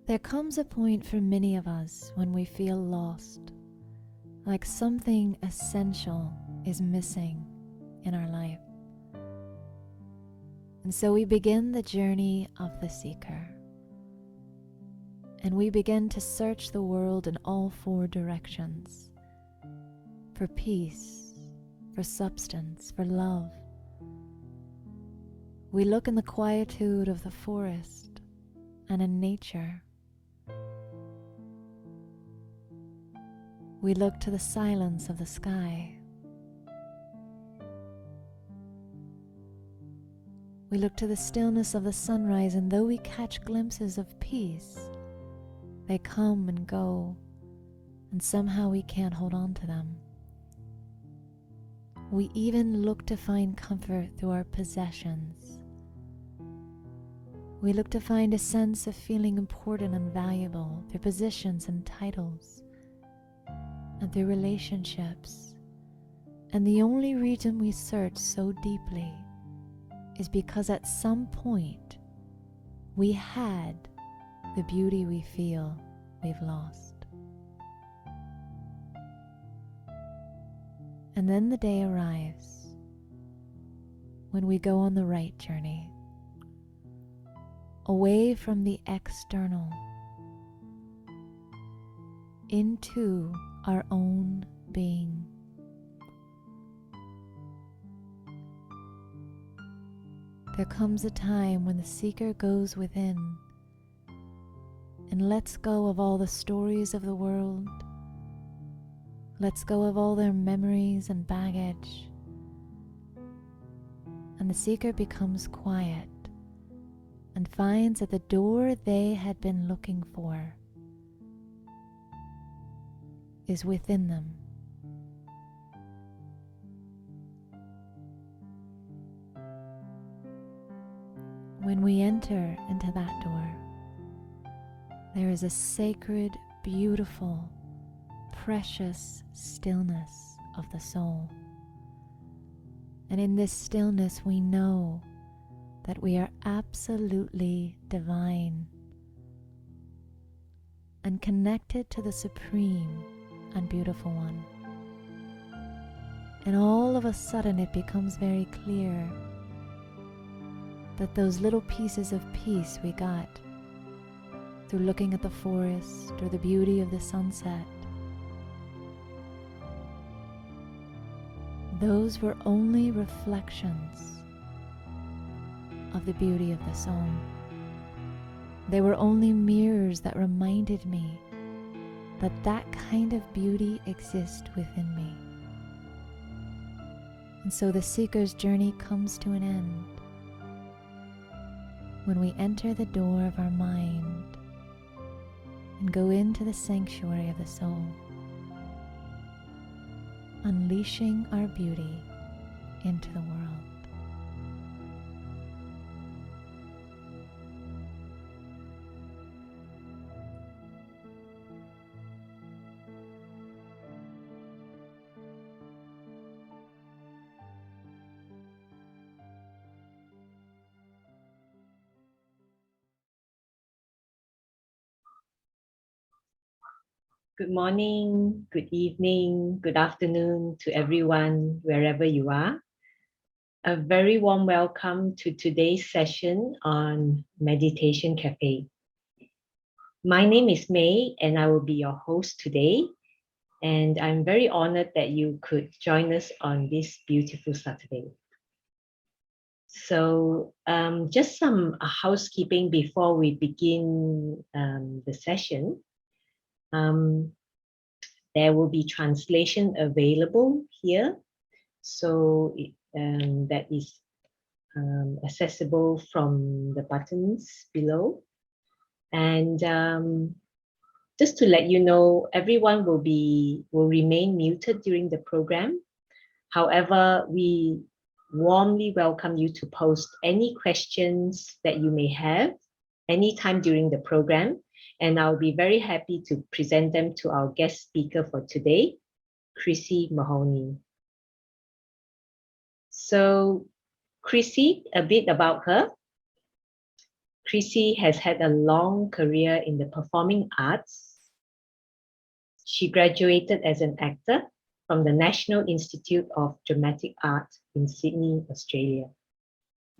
There comes a point for many of us when we feel lost, like something essential is missing in our life. And so we begin the journey of the seeker. And we begin to search the world in all four directions for peace, for substance, for love. We look in the quietude of the forest and in nature. We look to the silence of the sky. We look to the stillness of the sunrise, and though we catch glimpses of peace, they come and go, and somehow we can't hold on to them. We even look to find comfort through our possessions. We look to find a sense of feeling important and valuable through positions and titles, and through relationships. And the only reason we search so deeply is because at some point we had the beauty we feel we've lost. And then the day arrives when we go on the right journey, away from the external, into our own being. There comes a time when the seeker goes within and lets go of all the stories of the world, lets go of all their memories and baggage, and the seeker becomes quiet and finds that the door they had been looking for is within them. When we enter into that door, there is a sacred, beautiful, precious stillness of the soul. And in this stillness, we know that we are absolutely divine and connected to the Supreme and Beautiful One. And all of a sudden it becomes very clear that those little pieces of peace we got through looking at the forest or the beauty of the sunset, those were only reflections of the beauty of the soul. They were only mirrors that reminded me that that kind of beauty exists within me. And so the seeker's journey comes to an end when we enter the door of our mind and go into the sanctuary of the soul, unleashing our beauty into the world. Good morning, good evening, good afternoon to everyone, wherever you are. A very warm welcome to today's session on Meditation Cafe. My name is May, and I will be your host today. And I'm very honored that you could join us on this beautiful Saturday. So just some housekeeping before we begin the session. There will be translation available here, so that is accessible from the buttons below. And just to let you know, everyone will remain muted during the program. However, we warmly welcome you to post any questions that you may have anytime during the program, and I'll be very happy to present them to our guest speaker for today, Chrissy MAHONEY. So Chrissy, a bit about her. Chrissy has had a long career in the performing arts. She graduated as an actor from the National Institute of Dramatic Art in Sydney, Australia.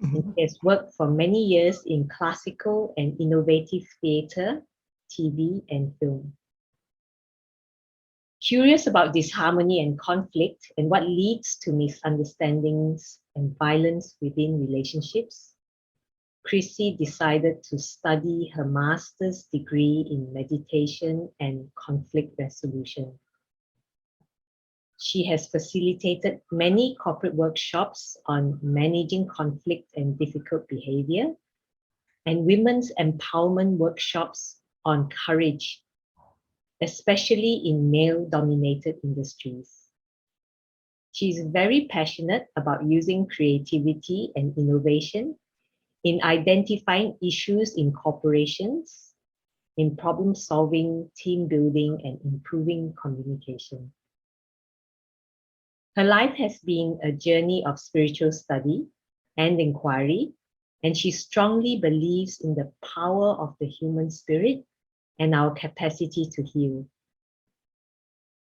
And she has worked for many years in classical and innovative theatre, TV, and film. Curious about disharmony and conflict and what leads to misunderstandings and violence within relationships, Chrissy decided to study her master's degree in meditation and conflict resolution. She has facilitated many corporate workshops on managing conflict and difficult behavior, and women's empowerment workshops on courage, especially in male-dominated industries. She is very passionate about using creativity and innovation in identifying issues in corporations, in problem solving, team building, and improving communication. Her life has been a journey of spiritual study and inquiry, and she strongly believes in the power of the human spirit and our capacity to heal.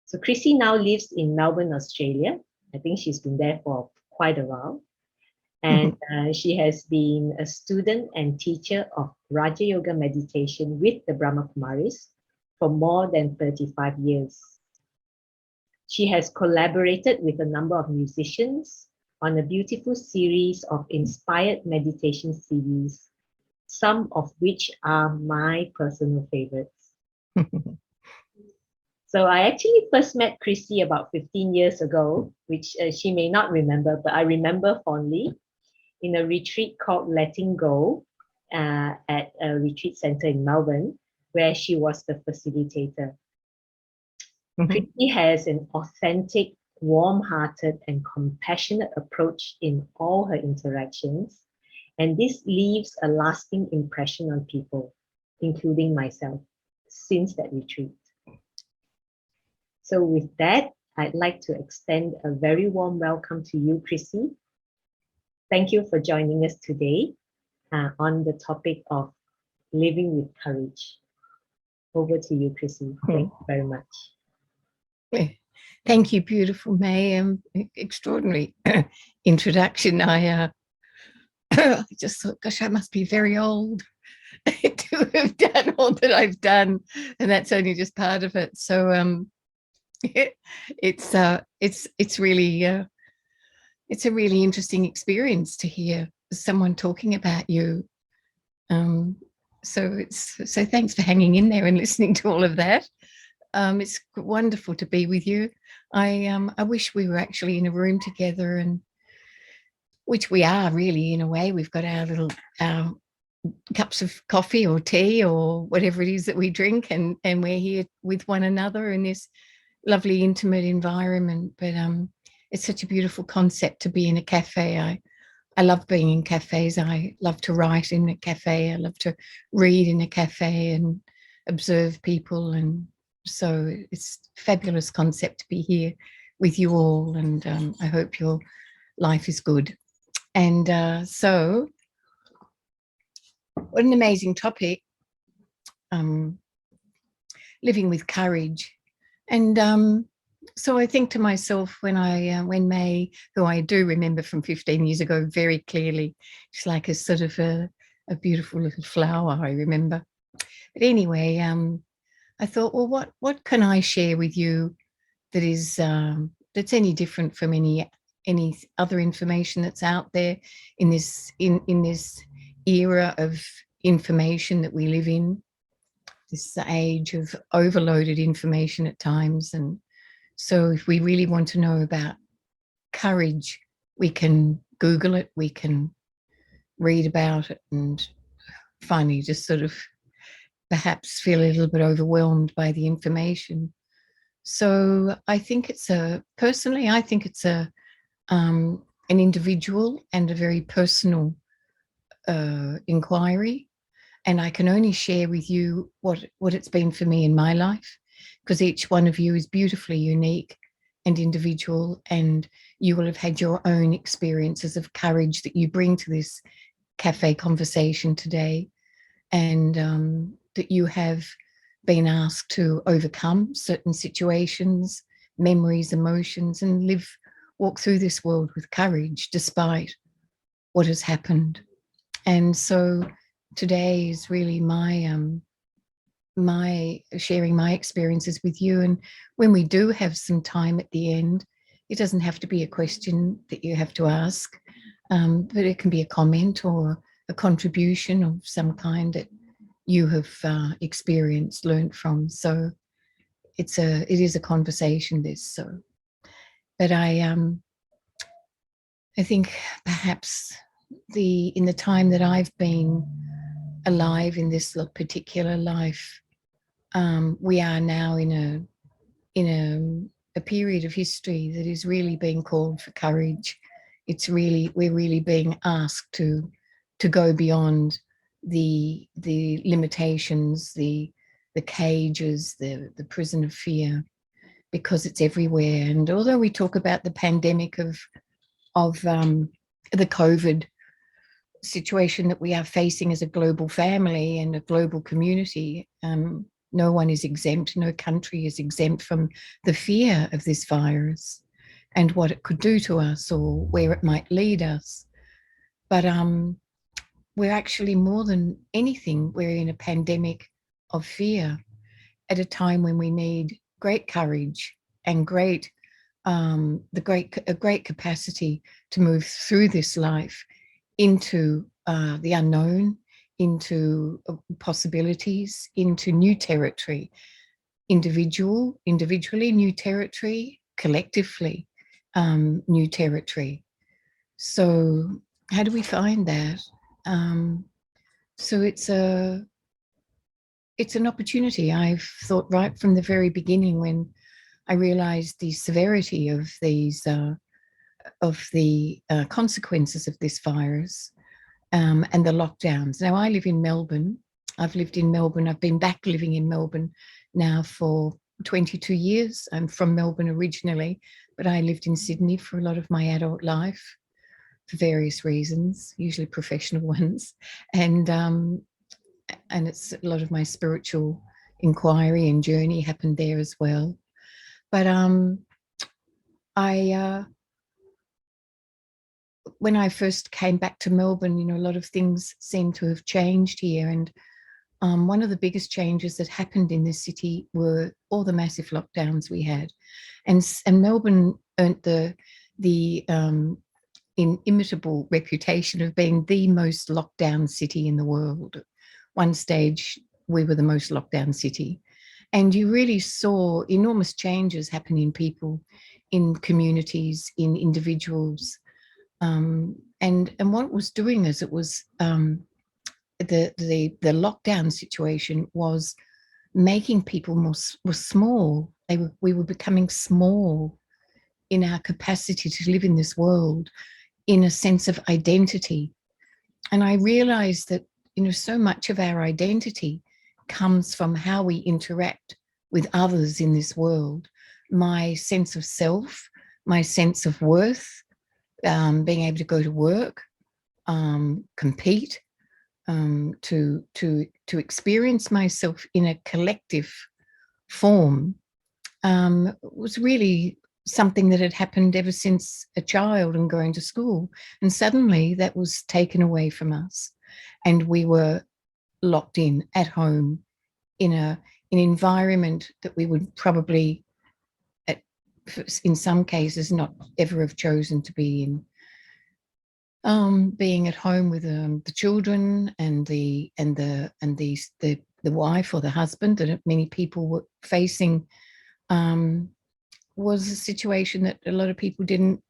So Chrissy now lives in Melbourne, Australia. I think she's been there for quite a while. And she has been a student and teacher of Raja Yoga meditation with the Brahma Kumaris for more than 35 years. She has collaborated with a number of musicians on a beautiful series of inspired meditation CDs, some of which are my personal favorites. So I actually first met Chrissy about 15 years ago, which she may not remember, but I remember fondly, in a retreat called Letting Go at a retreat center in Melbourne, where she was the facilitator. Chrissy has an authentic, warm-hearted, and compassionate approach in all her interactions, and this leaves a lasting impression on people, including myself, since that retreat. So with that, I'd like to extend a very warm welcome to you, Chrissy. Thank you for joining us today on the topic of living with courage. Over to you, Chrissy. Thank you very much. Thank you, beautiful May. Extraordinary introduction. I just thought, gosh, I must be very old to have done all that I've done, and that's only just part of it. So it's really it's a really interesting experience to hear someone talking about you. So thanks for hanging in there and listening to all of that. It's wonderful to be with you. I wish we were actually in a room together, and which we are really in a way. We've got our cups of coffee or tea or whatever it is that we drink, and we're here with one another in this lovely intimate environment. But it's such a beautiful concept to be in a cafe. I love being in cafes. I love to write in a cafe. I love to read in a cafe and observe people. And so it's a fabulous concept to be here with you all. And I hope your life is good. And so what an amazing topic, living with courage. And so I think to myself, when May, who I do remember from 15 years ago very clearly, she's like a sort of a beautiful little flower, I remember. But anyway, I thought, well, what can I share with you that is that's any different from any other information that's out there in this era of information that we live in, this age of overloaded information at times. And so if we really want to know about courage, we can Google it, we can read about it, and finally just sort of perhaps feel a little bit overwhelmed by the information. So I think personally, I think it's an individual and a very personal inquiry. And I can only share with you what it's been for me in my life, because each one of you is beautifully unique and individual, and you will have had your own experiences of courage that you bring to this cafe conversation today. and that you have been asked to overcome certain situations, memories, emotions, and walk through this world with courage despite what has happened. And so today is really my sharing my experiences with you. And when we do have some time at the end, it doesn't have to be a question that you have to ask, but it can be a comment or a contribution of some kind that you have experienced, learned from. So it is a conversation, this. So, but I think perhaps in the time that I've been alive in this particular life, we are now in a period of history that is really being called for courage. We're really being asked to go beyond the limitations, the cages, the prison of fear, because it's everywhere. And although we talk about the pandemic of the COVID situation that we are facing as a global family and a global community, no one is exempt, no country is exempt from the fear of this virus and what it could do to us or where it might lead us. But we're actually, more than anything, we're in a pandemic of fear at a time when we need great courage and great capacity to move through this life into the unknown, into possibilities, into new territory, individually new territory, collectively new territory. So how do we find that? So it's an opportunity. I've thought right from the very beginning, when I realized the severity of the consequences of this virus, and the lockdowns. Now, I live in Melbourne. I've lived in Melbourne. I've been back living in Melbourne now for 22 years. I'm from Melbourne originally, but I lived in Sydney for a lot of my adult life for various reasons, usually professional ones. And it's a lot of my spiritual inquiry and journey happened there as well. But when I first came back to Melbourne, a lot of things seemed to have changed here. And one of the biggest changes that happened in this city were all the massive lockdowns we had. And Melbourne earned the inimitable reputation of being the most locked down city in the world. One stage, we were the most locked down city. And you really saw enormous changes happen in people, in communities, in individuals. And what it was doing is it was the lockdown situation was making people more small. We were becoming small in our capacity to live in this world, in a sense of identity. And I realized that so much of our identity comes from how we interact with others in this world. My sense of self, my sense of worth, being able to go to work, compete, to experience myself in a collective form, was really something that had happened ever since a child and going to school. And suddenly that was taken away from us. And we were locked in at home in an environment that we would probably, in some cases, not ever have chosen to be in. Being at home with the children and the wife or the husband that many people were facing, was a situation that a lot of people didn't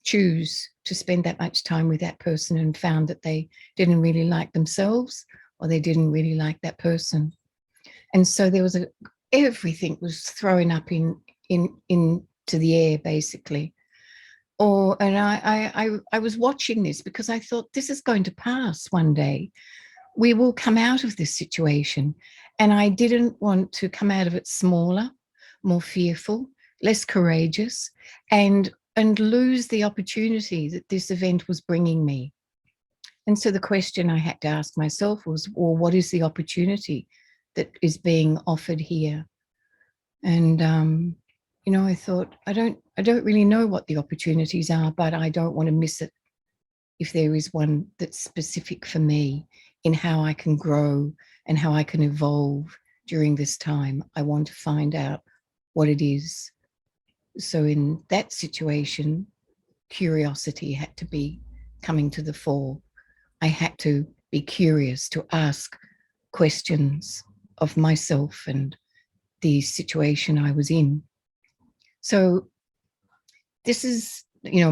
choose to spend that much time with that person, and found that they didn't really like themselves, or they didn't really like that person. And so there was everything was thrown up into the air, basically. And I was watching this because I thought, this is going to pass one day. We will come out of this situation. And I didn't want to come out of it smaller, more fearful, less courageous, and lose the opportunity that this event was bringing me. And so the question I had to ask myself was, well, what is the opportunity that is being offered here? And you know, I thought, I don't really know what the opportunities are, but I don't want to miss it if there is one that's specific for me in how I can grow and how I can evolve during this time. I want to find out what it is. So in that situation, curiosity had to be coming to the fore. I had to be curious, to ask questions of myself and the situation I was in. So this is, you know,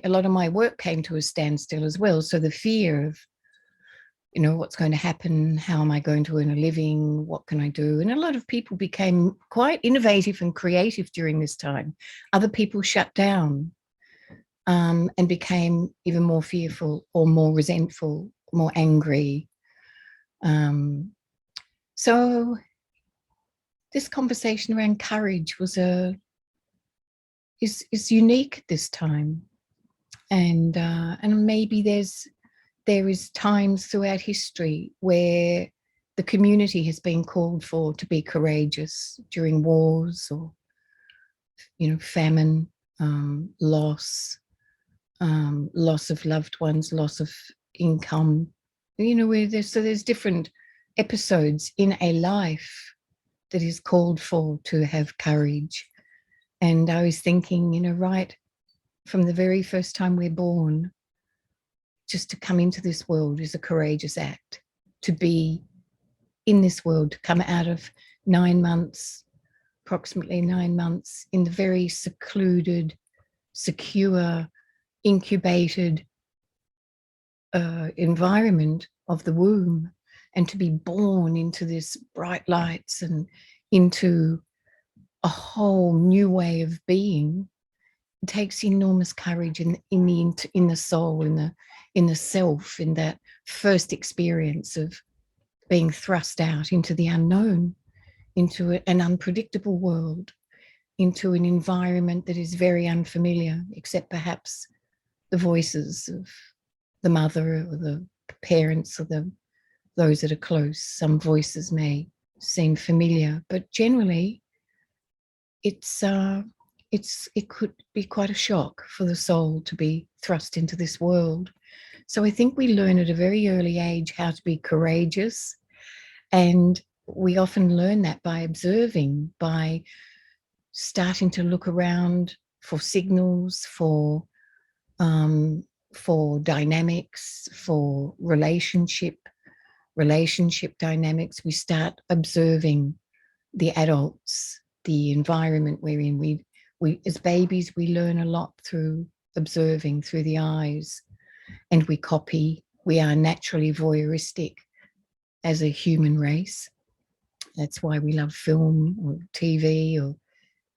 a lot of my work came to a standstill as well. So the fear of, you know, what's going to happen? How am I going to earn a living? What can I do? And a lot of people became quite innovative and creative during this time. Other people shut down and became even more fearful or more resentful, more angry. So this conversation around courage was is unique at this time, and maybe there is times throughout history where the community has been called for to be courageous during wars or, you know, famine, loss of loved ones, loss of income, you know, where there's different episodes in a life that is called for to have courage. And I was thinking, you know, right from the very first time we're born, just to come into this world is a courageous act. To be in this world, to come out of 9 months, approximately 9 months, in the very secluded, secure, incubated environment of the womb, and to be born into this bright lights and into a whole new way of being, it takes enormous courage in the soul, in the self, in that first experience of being thrust out into the unknown, into an unpredictable world, into an environment that is very unfamiliar, except perhaps the voices of the mother or the parents or those that are close. Some voices may seem familiar, but generally it could be quite a shock for the soul to be thrust into this world. So I think we learn at a very early age how to be courageous, and we often learn that by observing, by starting to look around for signals, for dynamics, for relationship dynamics. We start observing the adults, the environment we're in. We as babies, we learn a lot through observing, through the eyes, and we copy. We are naturally voyeuristic as a human race. That's why we love film or TV, or,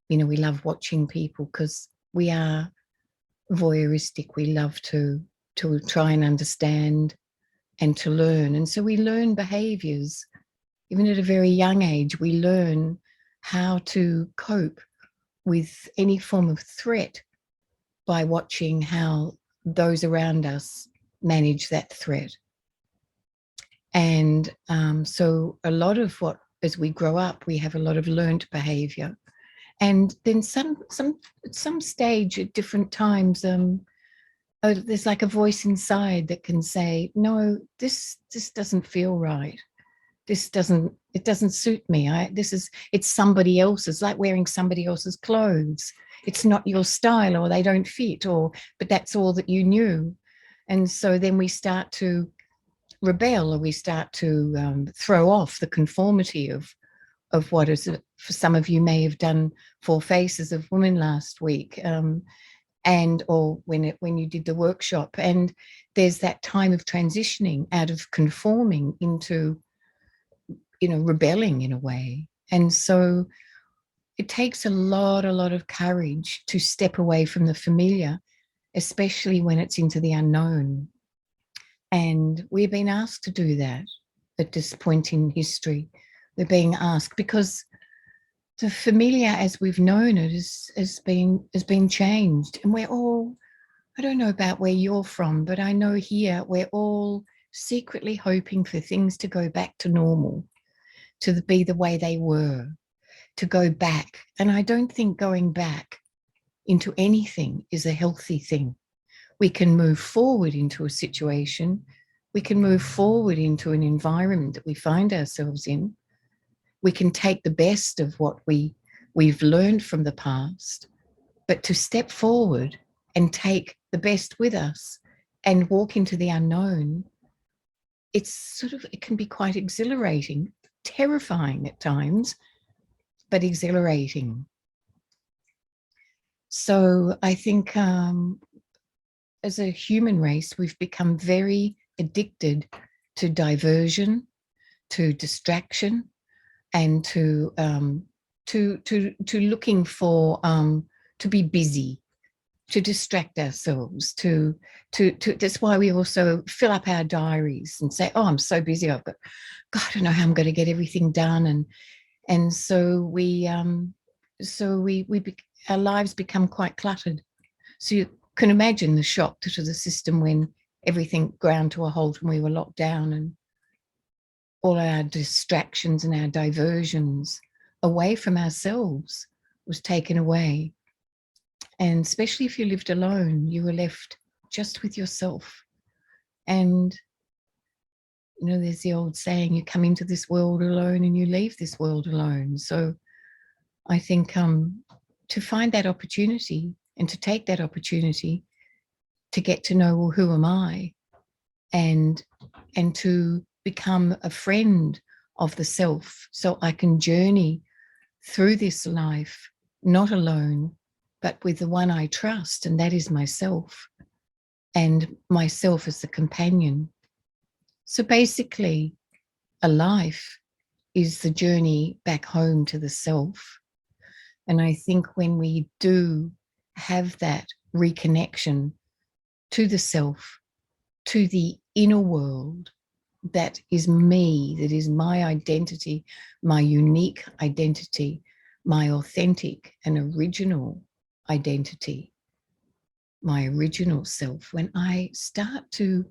you know, we love watching people, because we are voyeuristic. We love to try and understand and to learn. And so we learn behaviors. Even at a very young age, we learn how to cope with any form of threat by watching how those around us manage that threat. And so a lot of what, as we grow up, we have a lot of learned behavior. And then at some stage at different times, there's like a voice inside that can say, no, this doesn't feel right. It doesn't suit me. It's somebody else's, like wearing somebody else's clothes. It's not your style, or they don't fit, but that's all that you knew. And so then we start to rebel, or we start to throw off the conformity of what is, for some of you may have done 4 Faces of Women last week, or when you did the workshop. And there's that time of transitioning out of conforming into, you know, rebelling in a way. And so it takes a lot of courage to step away from the familiar, especially when it's into the unknown. And we've been asked to do that at this point in history. We're being asked, because the familiar as we've known it has been changed, and we're all I don't know about where you're from, but I know here we're all secretly hoping for things to go back to normal, to be the way they were, to go back. And I don't think going back into anything is a healthy thing. We can move forward into a situation. We can move forward into an environment that we find ourselves in. We can take the best of what we've learned from the past, but to step forward and take the best with us and walk into the unknown, it can be quite exhilarating, terrifying at times, but exhilarating. So I think as a human race, we've become very addicted to diversion, to distraction, and to looking for to be busy, to distract ourselves, to that's why we also fill up our diaries and say, oh, I'm so busy, God, I don't know how I'm going to get everything done, and so our lives become quite cluttered. So you can imagine the shock to the system when everything ground to a halt and we were locked down, and all our distractions and our diversions away from ourselves was taken away. And especially if you lived alone, you were left just with yourself. And, you know, there's the old saying, you come into this world alone and you leave this world alone. So I think to find that opportunity and to take that opportunity to get to know, well, who am I? And to become a friend of the self, so I can journey through this life, not alone, but with the one I trust, and that is myself, and myself as the companion. So basically, a life is the journey back home to the self. And I think when we do have that reconnection to the self, to the inner world, that is me, that is my identity, my unique identity, my authentic and original identity, my original self, when I start to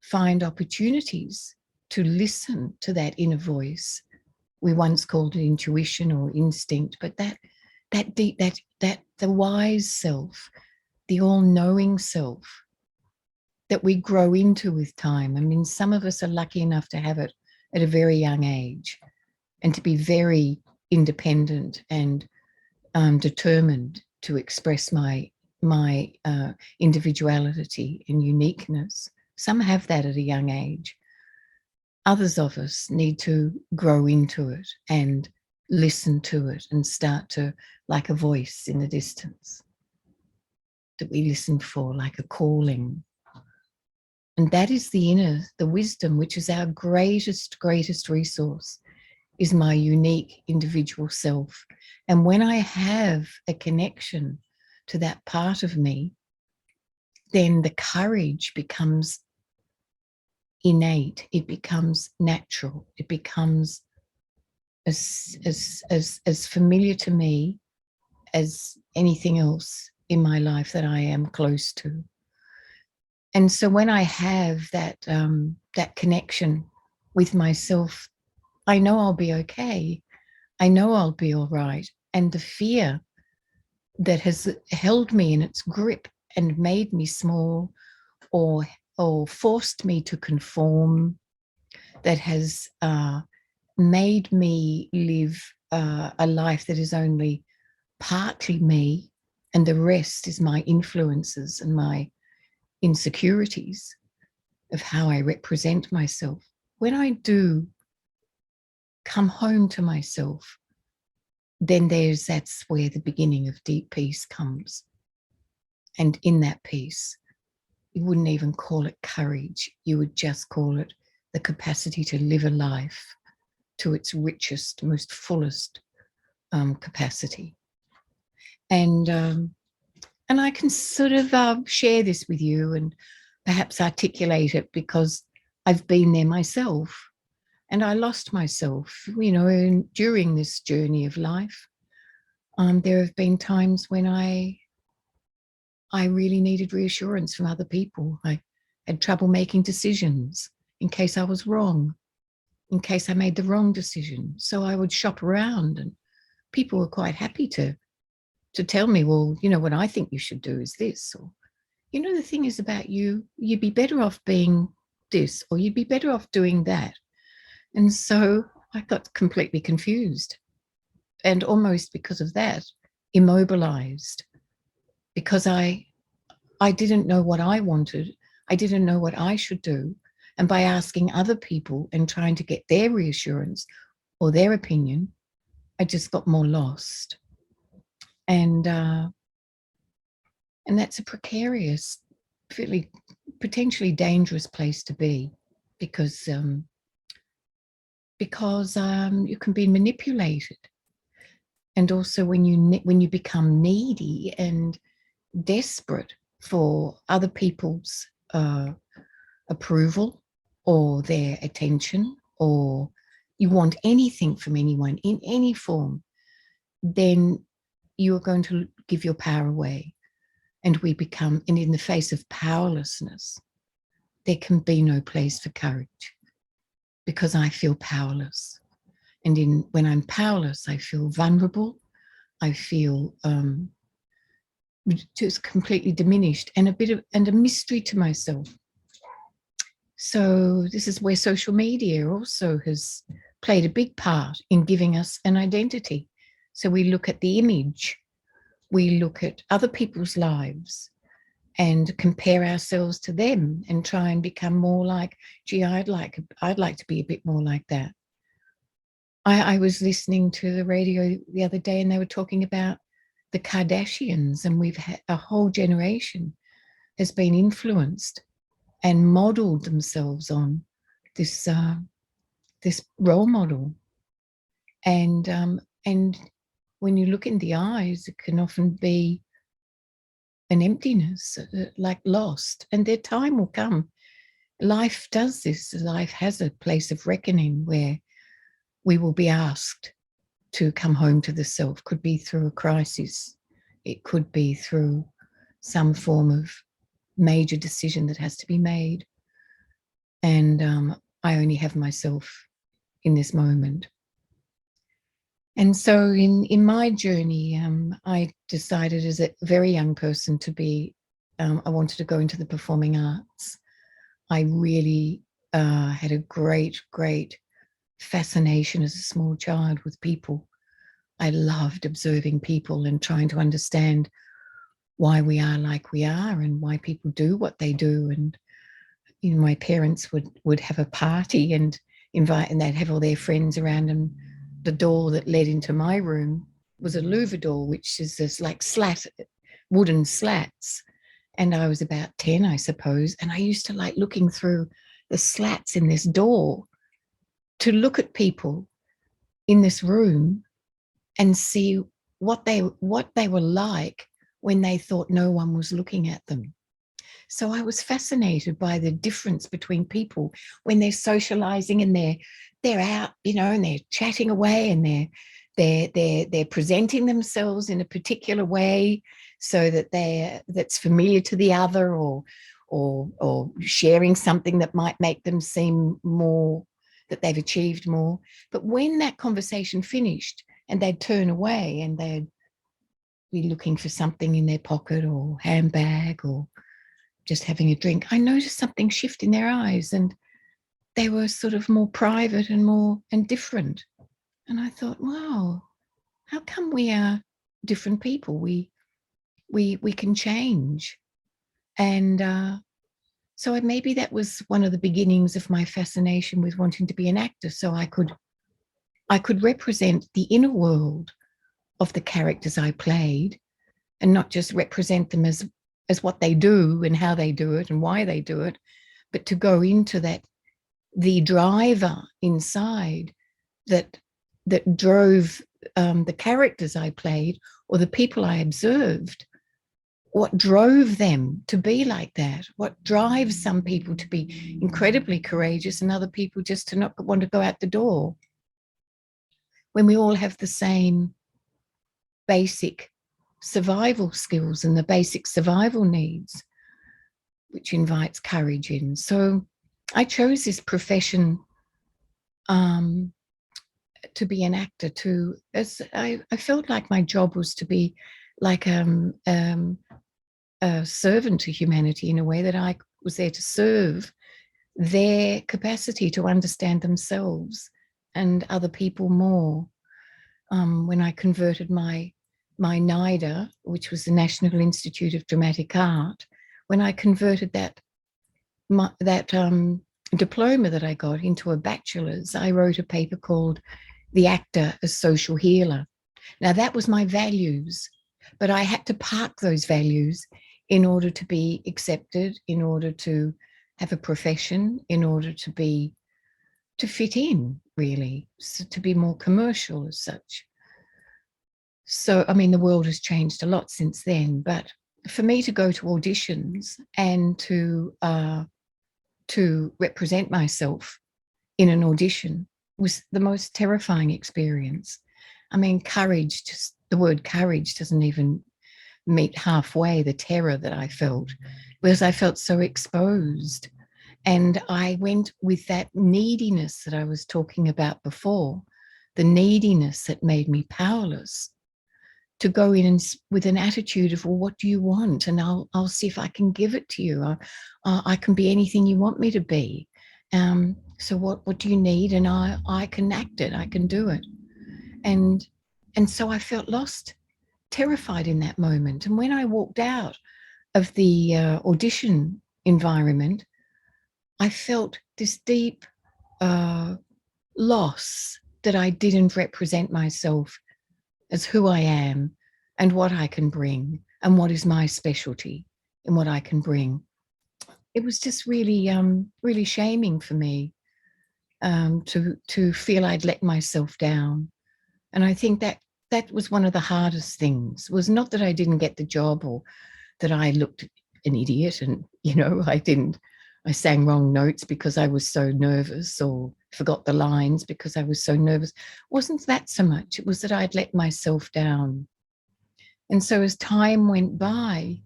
find opportunities to listen to that inner voice, we once called it intuition or instinct, but that the wise self, the all-knowing self, that we grow into with time. I mean, some of us are lucky enough to have it at a very young age and to be very independent and determined to express my individuality and uniqueness. Some have that at a young age. Others of us need to grow into it and listen to it and start to, like a voice in the distance that we listen for, like a calling. And that is the wisdom, which is our greatest resource, is my unique individual self. And when I have a connection to that part of me, then the courage becomes innate, it becomes natural, it becomes as familiar to me as anything else in my life that I am close to. And so when I have that connection with myself, I know I'll be okay. I know I'll be all right. And the fear that has held me in its grip and made me small, or forced me to conform, that has made me live a life that is only partly me, and the rest is my influences and my insecurities of how I represent myself. When I do come home to myself, then that's where the beginning of deep peace comes. And in that peace, you wouldn't even call it courage. You would just call it the capacity to live a life to its richest, most fullest capacity. And I can sort of share this with you and perhaps articulate it because I've been there myself, and I lost myself, you know, during this journey of life. There have been times when I I really needed reassurance from other people. I had trouble making decisions in case I was wrong, in case I made the wrong decision. So I would shop around, and people were quite happy to tell me, well, you know, what I think you should do is this, or, you know, the thing is about you, you'd be better off being this, or you'd be better off doing that. And so I got completely confused, and almost because of that, immobilized, because I didn't know what I wanted. I didn't know what I should do. And by asking other people and trying to get their reassurance or their opinion, I just got more lost. And that's a precarious, really potentially dangerous place to be, because you can be manipulated. And also when you become needy and desperate for other people's approval or their attention, or you want anything from anyone in any form, then you are going to give your power away. And we become, and in the face of powerlessness, there can be no place for courage, because I feel powerless. And when I'm powerless, I feel vulnerable. I feel just completely diminished, and a mystery to myself. So this is where social media also has played a big part in giving us an identity. So we look at the image, we look at other people's lives and compare ourselves to them and try and become more like, gee, I'd like to be a bit more like that. I was listening to the radio the other day, and they were talking about the Kardashians, and we've had a whole generation has been influenced and modeled themselves on this role model. And when you look in the eyes, it can often be an emptiness, like lost, and their time will come. Life does this. Life has a place of reckoning where we will be asked to come home to the self. Could be through a crisis. It could be through some form of major decision that has to be made. And I only have myself in this moment. And so in my journey, I decided as a very young person to be, I wanted to go into the performing arts. I really had a great fascination as a small child with people. I loved observing people and trying to understand why we are like we are and why people do what they do. And you know, my parents would have a party and invite, and they'd have all their friends around, and the door that led into my room was a louver door, which is this like wooden slats. And I was about 10, I suppose, and I used to like looking through the slats in this door to look at people in this room and see what they were like when they thought no one was looking at them. So I was fascinated by the difference between people when they're socializing and they're out, you know, and they're chatting away and they're presenting themselves in a particular way so that that's familiar to the other, or sharing something that might make them seem more that they've achieved more. But when that conversation finished and they'd turn away and they'd be looking for something in their pocket or handbag or just having a drink, I noticed something shift in their eyes, and they were sort of more private and different. And I thought, wow, how come we are different people? We can change. And so maybe that was one of the beginnings of my fascination with wanting to be an actor, so I could represent the inner world of the characters I played, and not just represent them as what they do and how they do it and why they do it, but to go into the driver inside that drove the characters I played, or the people I observed. What drove them to be like that? What drives some people to be incredibly courageous and other people just to not want to go out the door? When we all have the same basic survival skills and the basic survival needs, which invites courage in. So I chose this profession to be an actor, as I felt like my job was to be like a servant to humanity, in a way that I was there to serve their capacity to understand themselves and other people more. When I converted my NIDA, which was the National Institute of Dramatic Art, when I converted that diploma that I got into a bachelor's, I wrote a paper called The Actor as Social Healer. Now, that was my values, but I had to park those values in order to be accepted, in order to have a profession, in order to fit in, really, so to be more commercial as such. So, I mean, the world has changed a lot since then, but for me to go to auditions and to represent myself in an audition was the most terrifying experience. I mean, courage, just the word courage doesn't even meet halfway the terror that I felt, because I felt so exposed. And I went with that neediness that I was talking about before, the neediness that made me powerless, to go in and with an attitude of, well, what do you want? And I'll see if I can give it to you. I can be anything you want me to be. So what do you need? And I can act it. I can do it. And so I felt lost, terrified in that moment. And when I walked out of the audition environment, I felt this deep loss that I didn't represent myself as who I am and what I can bring and what is my specialty and what I can bring. It was just really, really shaming for me to feel I'd let myself down. And I think that was one of the hardest things, was not that I didn't get the job or that I looked an idiot and, I sang wrong notes because I was so nervous, or forgot the lines because I was so nervous. It wasn't that so much. It was that I'd let myself down. And so as time went by,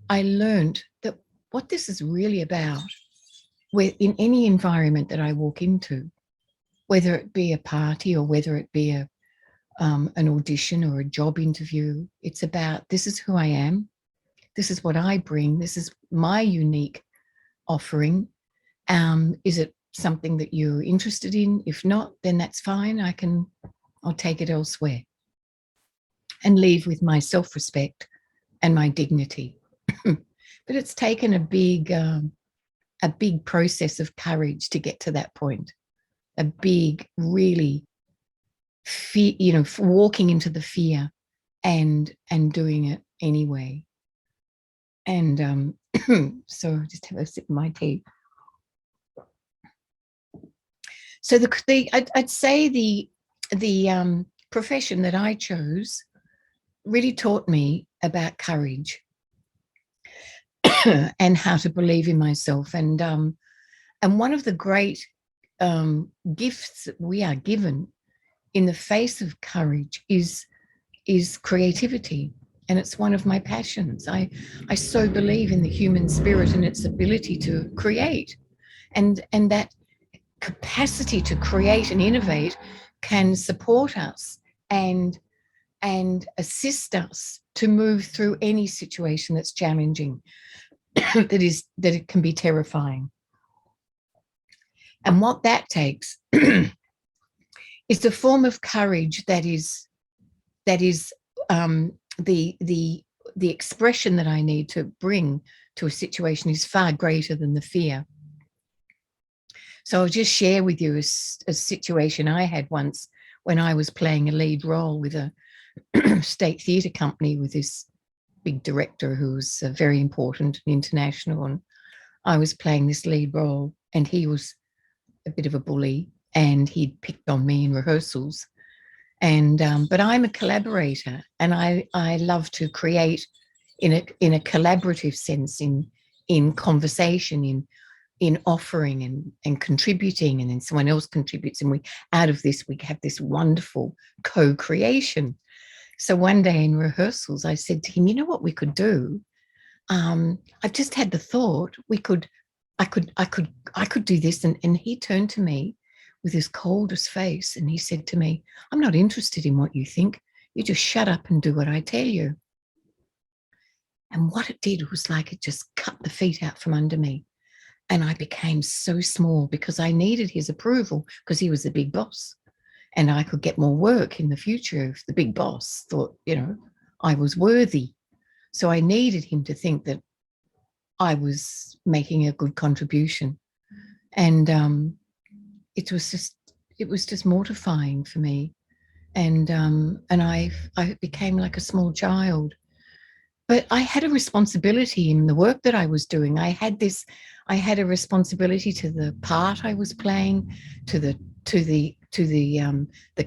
I learned that what this is really about, where in any environment that I walk into, whether it be a party or whether it be an audition or a job interview, it's about, this is who I am. This is what I bring. This is my unique offering. Is it something that you're interested in? If not, then that's fine. I'll take it elsewhere and leave with my self-respect and my dignity. But it's taken a big process of courage to get to that point. A big, really fear, walking into the fear and doing it anyway. And so just have a sip of my tea. So I'd say the profession that I chose really taught me about courage and how to believe in myself. And one of the great gifts that we are given in the face of courage is creativity. And it's one of my passions. I so believe in the human spirit and its ability to create. And that capacity to create and innovate can support us and assist us to move through any situation that's challenging, that it can be terrifying. And what that takes is a form of courage that is the expression that I need to bring to a situation is far greater than the fear. So I'll just share with you a situation I had once when I was playing a lead role with a state theatre company with this big director who was very important and international. And I was playing this lead role, and he was a bit of a bully, and he'd picked on me in rehearsals. And but I'm a collaborator, and I love to create in a collaborative sense, in conversation, in offering and contributing, and then someone else contributes, and out of this we have this wonderful co-creation. So one day in rehearsals, I said to him, you know what we could do? I've just had the thought I could do this. And he turned to me with his coldest face and he said to me, I'm not interested in what you think. You just shut up and do what I tell you. And what it did was like it just cut the feet out from under me. And I became so small because I needed his approval because he was the big boss. And I could get more work in the future if the big boss thought, I was worthy. So I needed him to think that I was making a good contribution. And it was just mortifying for me. And I became like a small child. But I had a responsibility in the work that I was doing. I had a responsibility to the part I was playing, to the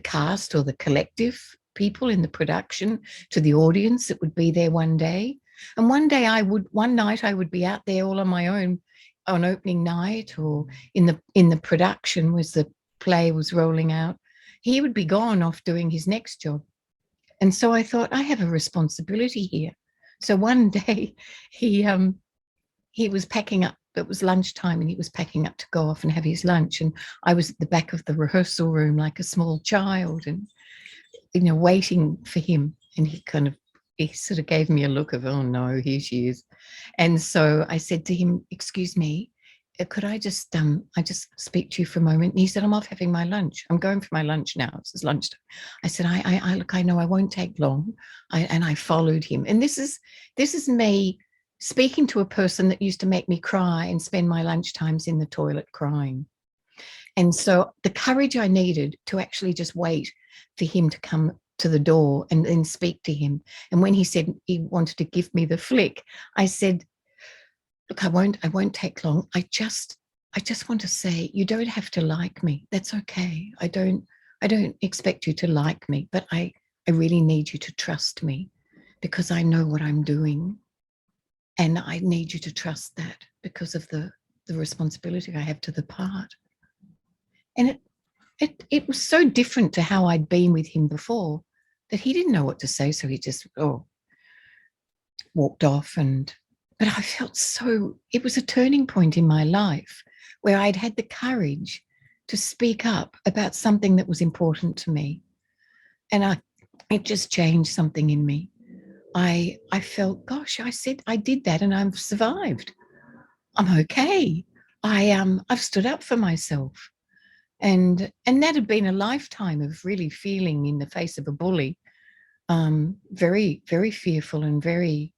cast or the collective people in the production, to the audience that would be there one day. And one night I would be out there all on my own on opening night or in the production as the play was rolling out. He would be gone off doing his next job. And so I thought, I have a responsibility here. So one day he was packing up. It was lunchtime and he was packing up to go off and have his lunch. And I was at the back of the rehearsal room like a small child and, waiting for him. And he sort of gave me a look of, oh no, here she is. And so I said to him, excuse me, could I just speak to you for a moment? And he said, I'm off having my lunch. I'm going for my lunch now. It's lunchtime. I said, I know I won't take long. And I followed him. And this is me speaking to a person that used to make me cry and spend my lunch times in the toilet crying. And so the courage I needed to actually just wait for him to come to the door and then speak to him. And when he said he wanted to give me the flick, I said, look, I won't take long. I just want to say, you don't have to like me. That's okay. I don't expect you to like me, but I really need you to trust me because I know what I'm doing. And I need you to trust that because of the responsibility I have to the part. And it was so different to how I'd been with him before that he didn't know what to say. So he just walked off. But I felt it was a turning point in my life where I'd had the courage to speak up about something that was important to me. And it just changed something in me. I felt, gosh, I did that and I've survived. I'm okay. I've stood up for myself. And that had been a lifetime of really feeling in the face of a bully, very, very fearful and very,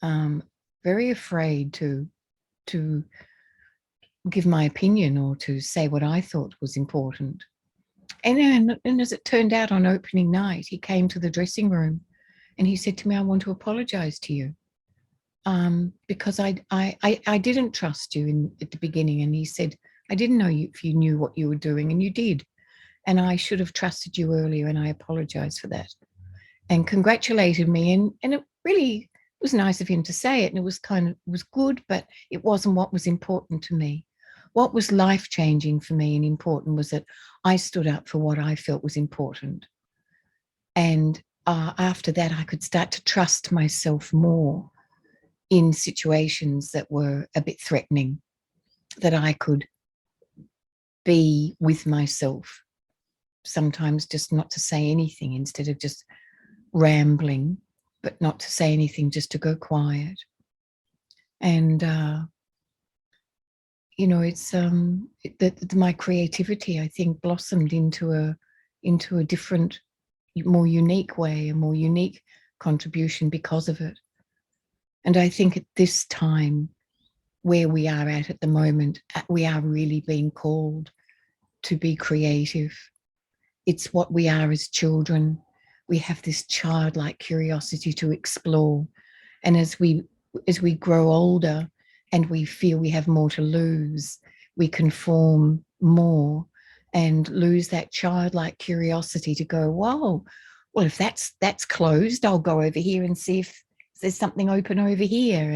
very afraid to give my opinion or to say what I thought was important. And as it turned out on opening night, he came to the dressing room and he said to me, I want to apologize to you because I didn't trust you at the beginning. And he said, I didn't know if you knew what you were doing, and you did. And I should have trusted you earlier, and I apologize for that. And congratulated me. And it really was nice of him to say it. And it was good, but it wasn't what was important to me. What was life-changing for me and important was that I stood up for what I felt was important. And after that, I could start to trust myself more in situations that were a bit threatening, that I could be with myself, sometimes just not to say anything instead of just rambling, but not to say anything, just to go quiet. And, it's my creativity, I think, blossomed into a different, more unique way, a more unique contribution because of it. And I think at this time, where we are at the moment, we are really being called to be creative. It's what we are as children. We have this childlike curiosity to explore. And as we grow older and we feel we have more to lose, we conform more and lose that childlike curiosity to go, whoa, well, if that's closed, I'll go over here and see if there's something open over here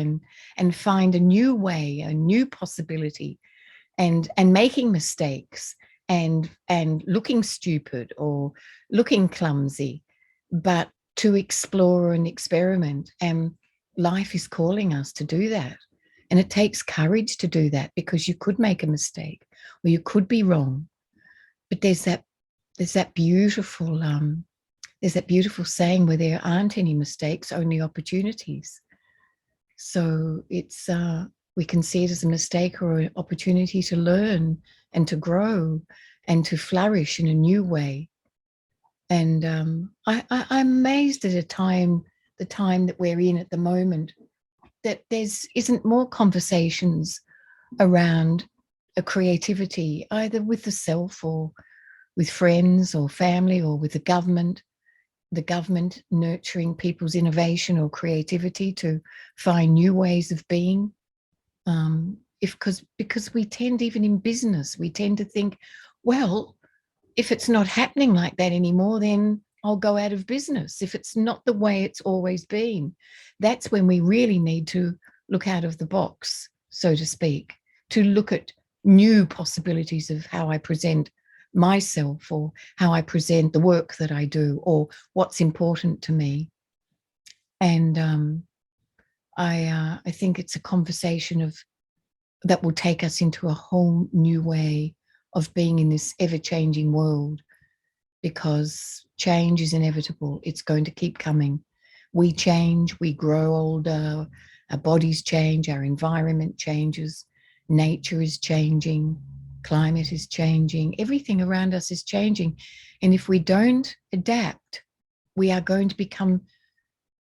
and find a new way, a new possibility, and making mistakes and looking stupid or looking clumsy, but to explore and experiment. And life is calling us to do that. And it takes courage to do that, because you could make a mistake or you could be wrong. But there's that beautiful saying where there aren't any mistakes, only opportunities. So it's we can see it as a mistake or an opportunity to learn and to grow and to flourish in a new way. And I'm amazed at the time that we're in at the moment, that isn't more conversations around a creativity, either with the self or with friends or family or with the government nurturing people's innovation or creativity to find new ways of being. Because we tend, even in business, we tend to think, well, if it's not happening like that anymore, then I'll go out of business. If it's not the way it's always been, that's when we really need to look out of the box, so to speak, to look at new possibilities of how I present myself or how I present the work that I do or what's important to me. And I think it's a conversation that will take us into a whole new way of being in this ever-changing world, because change is inevitable. It's going to keep coming. We change, we grow older, our bodies change, our environment changes, nature is changing, climate is changing, everything around us is changing. And if we don't adapt, we are going to become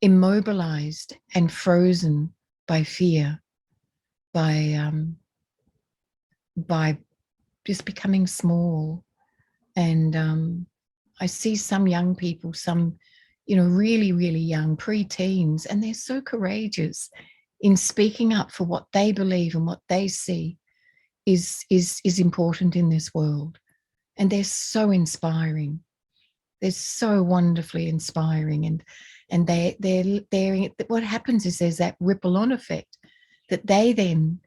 immobilized and frozen by fear, by just becoming small. And I see some young people, some, really, really young pre-teens, and they're so courageous in speaking up for what they believe and what they see is important in this world. And they're so inspiring. They're so wonderfully inspiring. And they're what happens is there's that ripple on effect that they then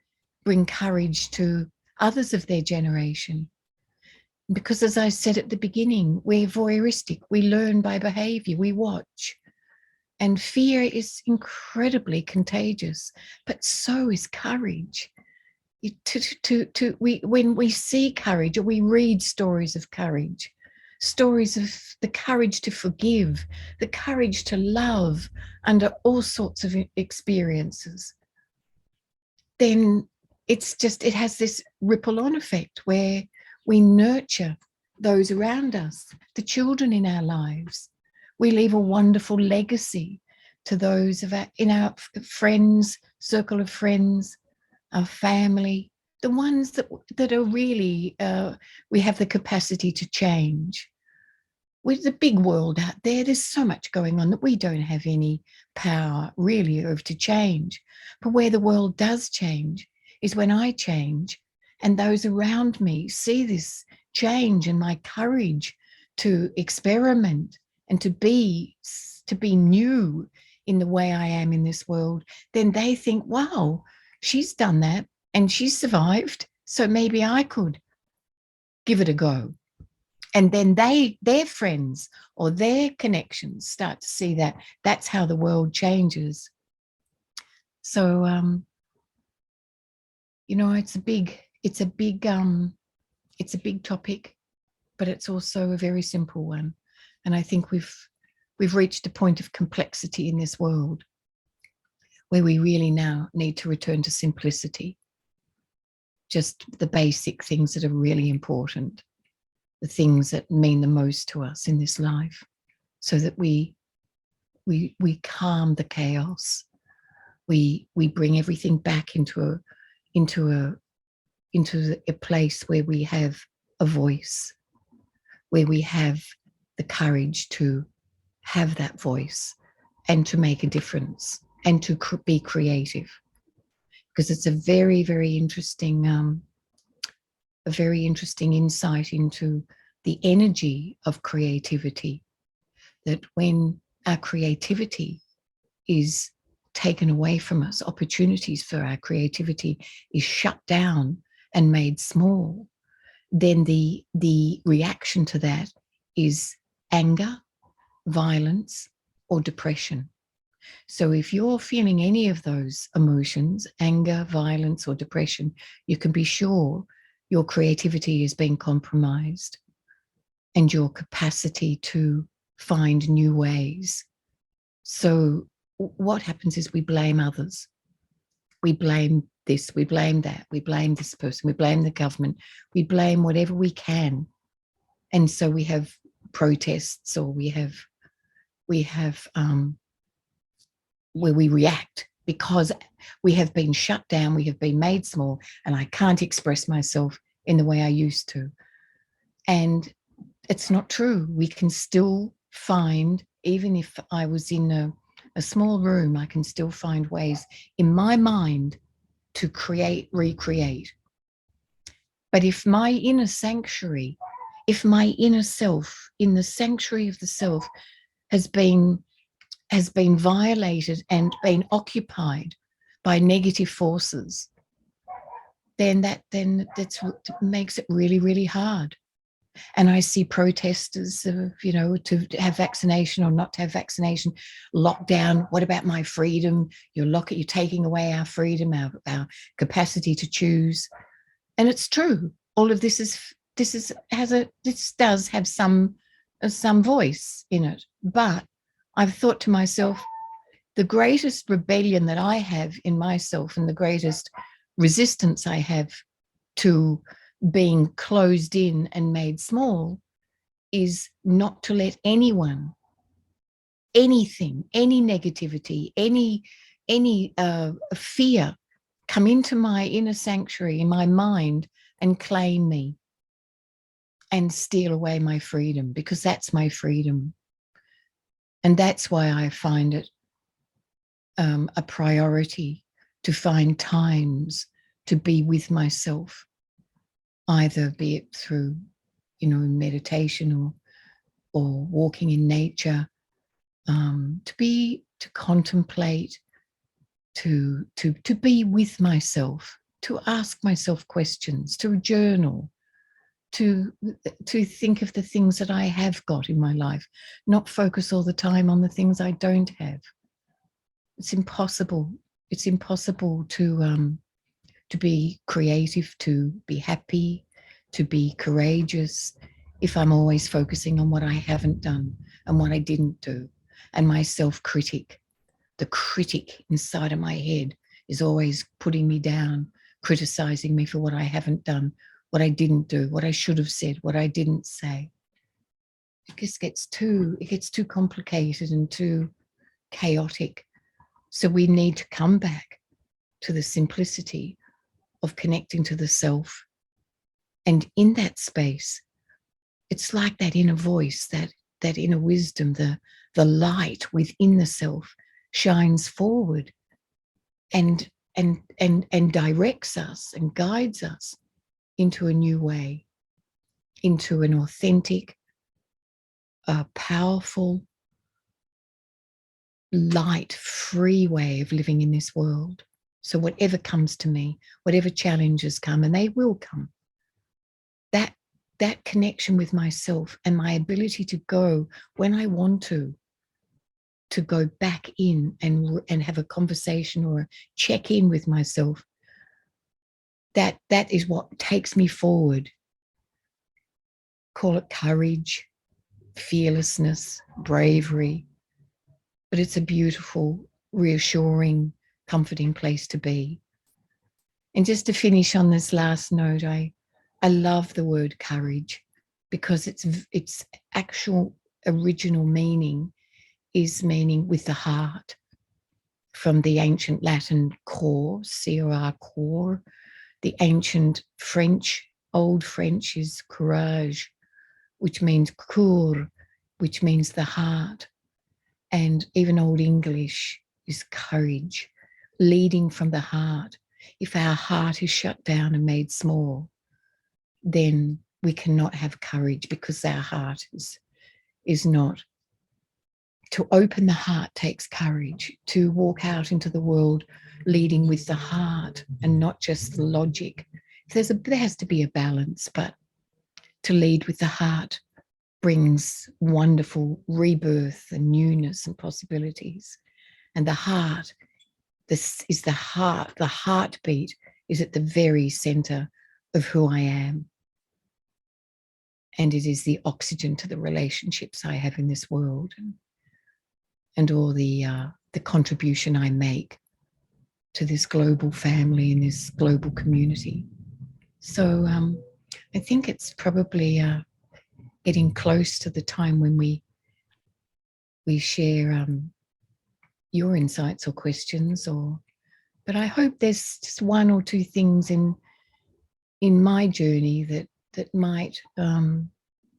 bring courage to others of their generation. Because, as I said at the beginning, we're voyeuristic. We learn by behavior. We watch. And fear is incredibly contagious, but so is courage. When we see courage, or we read stories of courage, stories of the courage to forgive, the courage to love under all sorts of experiences, then it has this ripple on effect where we nurture those around us, the children in our lives. We leave a wonderful legacy to those in our friends, circle of friends, our family, the ones that are really, we have the capacity to change. With the big world out there, there's so much going on that we don't have any power really to change. But where the world does change is when I change and those around me see this change and my courage to experiment and to be new in the way I am in this world. Then they think, wow, she's done that and she's survived, so maybe I could give it a go. And then their friends or their connections start to see that that's how the world changes. So it's a big topic, but it's also a very simple one. And I think we've reached a point of complexity in this world where we really now need to return to simplicity. Just the basic things that are really important, the things that mean the most to us in this life, so that we calm the chaos. We bring everything back into a place where we have a voice, where we have the courage to have that voice and to make a difference and to be creative. Because it's a very, very interesting insight into the energy of creativity, that when our creativity is taken away from us, opportunities for our creativity is shut down and made small, then the reaction to that is anger, violence, or depression. So if you're feeling any of those emotions, anger, violence, or depression, you can be sure your creativity is being compromised and your capacity to find new ways. So what happens is we blame others. We blame this, we blame that, we blame this person, we blame the government, we blame whatever we can. And so we have protests, or we have where we react because we have been shut down, we have been made small, and I can't express myself in the way I used to. And it's not true. We can still find, even if I was in a small room, I can still find ways in my mind to create, recreate. But if my inner sanctuary, if my inner self, in the sanctuary of the self, has been violated and been occupied by negative forces, then that's what makes it really, really hard. And I see protesters, to have vaccination or not to have vaccination, lockdown. What about my freedom? You're taking away our freedom, our capacity to choose. And it's true. All of this does have some voice in it. But I've thought to myself, the greatest rebellion that I have in myself and the greatest resistance I have to being closed in and made small is not to let anyone, anything, any negativity, any fear come into my inner sanctuary in my mind and claim me and steal away my freedom, because that's my freedom. And that's why I find it a priority to find times to be with myself, either be it through, meditation or walking in nature, to contemplate, to be with myself, to ask myself questions, to journal, to think of the things that I have got in my life, not focus all the time on the things I don't have. It's impossible. It's impossible to be creative, to be happy, to be courageous, if I'm always focusing on what I haven't done and what I didn't do. And my self-critic, the critic inside of my head, is always putting me down, criticizing me for what I haven't done, what I didn't do, what I should have said, what I didn't say. It just gets too complicated and too chaotic. So we need to come back to the simplicity of connecting to the self. And in that space, it's like that inner voice, that inner wisdom, the light within the self shines forward and directs us and guides us into a new way, into an authentic, powerful, light, free way of living in this world. So whatever comes to me, whatever challenges come, and they will come, that connection with myself and my ability to go when I want to go back in and have a conversation or a check in with myself, that is what takes me forward. Call it courage, fearlessness, bravery, but it's a beautiful, reassuring, comforting place to be. And just to finish on this last note, I love the word courage, because its actual original meaning is meaning with the heart, from the ancient Latin cor, C-O-R, cor. The ancient French, Old French is courage, which means cour, which means the heart. And even Old English is courage, leading from the heart. If our heart is shut down and made small, then we cannot have courage, because our heart is not. To open the heart takes courage. To walk out into the world leading with the heart and not just the logic. There has to be a balance, but to lead with the heart brings wonderful rebirth and newness and possibilities. And the heart, this is the heartbeat is at the very center of who I am. And it is the oxygen to the relationships I have in this world, and all the contribution I make to this global family and this global community. So I think it's probably getting close to the time when we share your insights or questions, but I hope there's just one or two things in my journey that might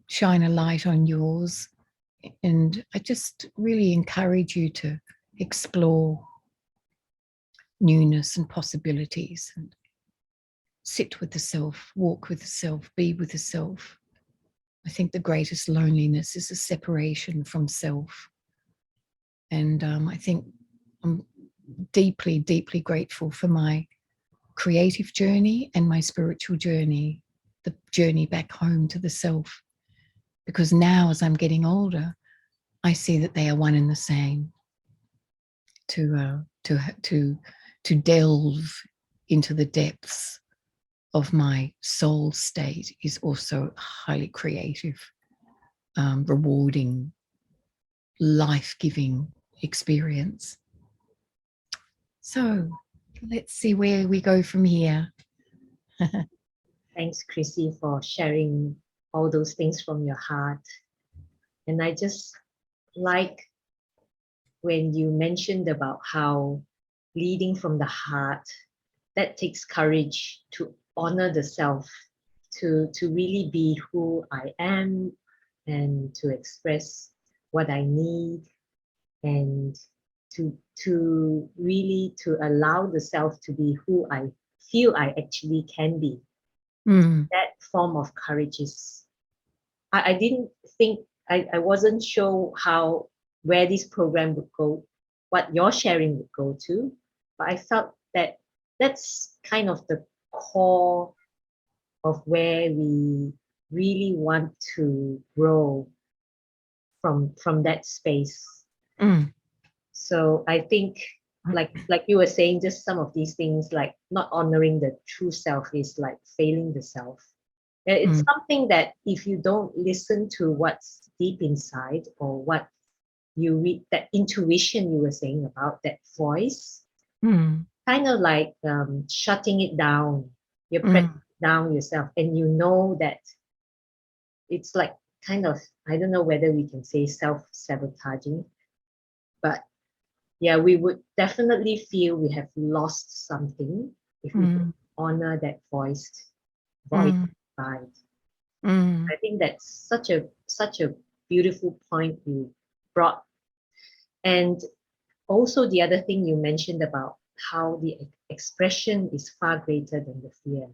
shine a light on yours. And I just really encourage you to explore newness and possibilities, and sit with the self, walk with the self, be with the self. I think the greatest loneliness is a separation from self. And I think I'm deeply, deeply grateful for my creative journey and my spiritual journey, the journey back home to the self. Because now, as I'm getting older, I see that they are one and the same. To delve into the depths of my soul state is also a highly creative, rewarding, life-giving experience. So let's see where we go from here. Thanks, Chrissy, for sharing all those things from your heart. And I just like when you mentioned about how leading from the heart, that takes courage to honor the self, to really be who I am, and to express what I need, and to really to allow the self to be who I feel I actually can be. That form of courage is, I didn't think, I wasn't sure where this program would go, what your sharing would go to, but I felt that that's kind of the core of where we really want to grow from that space. So I think, like you were saying, just some of these things, like not honoring the true self, is like failing the self. It's something that if you don't listen to what's deep inside, or what you read, that intuition you were saying about, that voice, kind of like shutting it down. You're pressing down yourself, and you know that it's like kind of, I don't know whether we can say self-sabotaging, but yeah, we would definitely feel we have lost something if we don't honor that voice inside. I think that's such a beautiful point you brought. And also the other thing you mentioned about how the expression is far greater than the fear.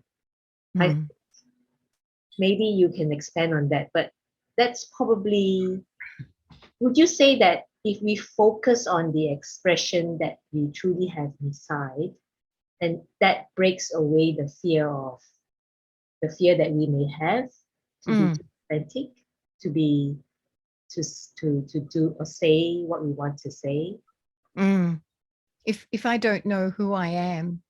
Maybe you can expand on that, but that's probably, would you say that if we focus on the expression that we truly have inside, and that breaks away the fear that we may have to be authentic, to do or say what we want to say? If I don't know who I am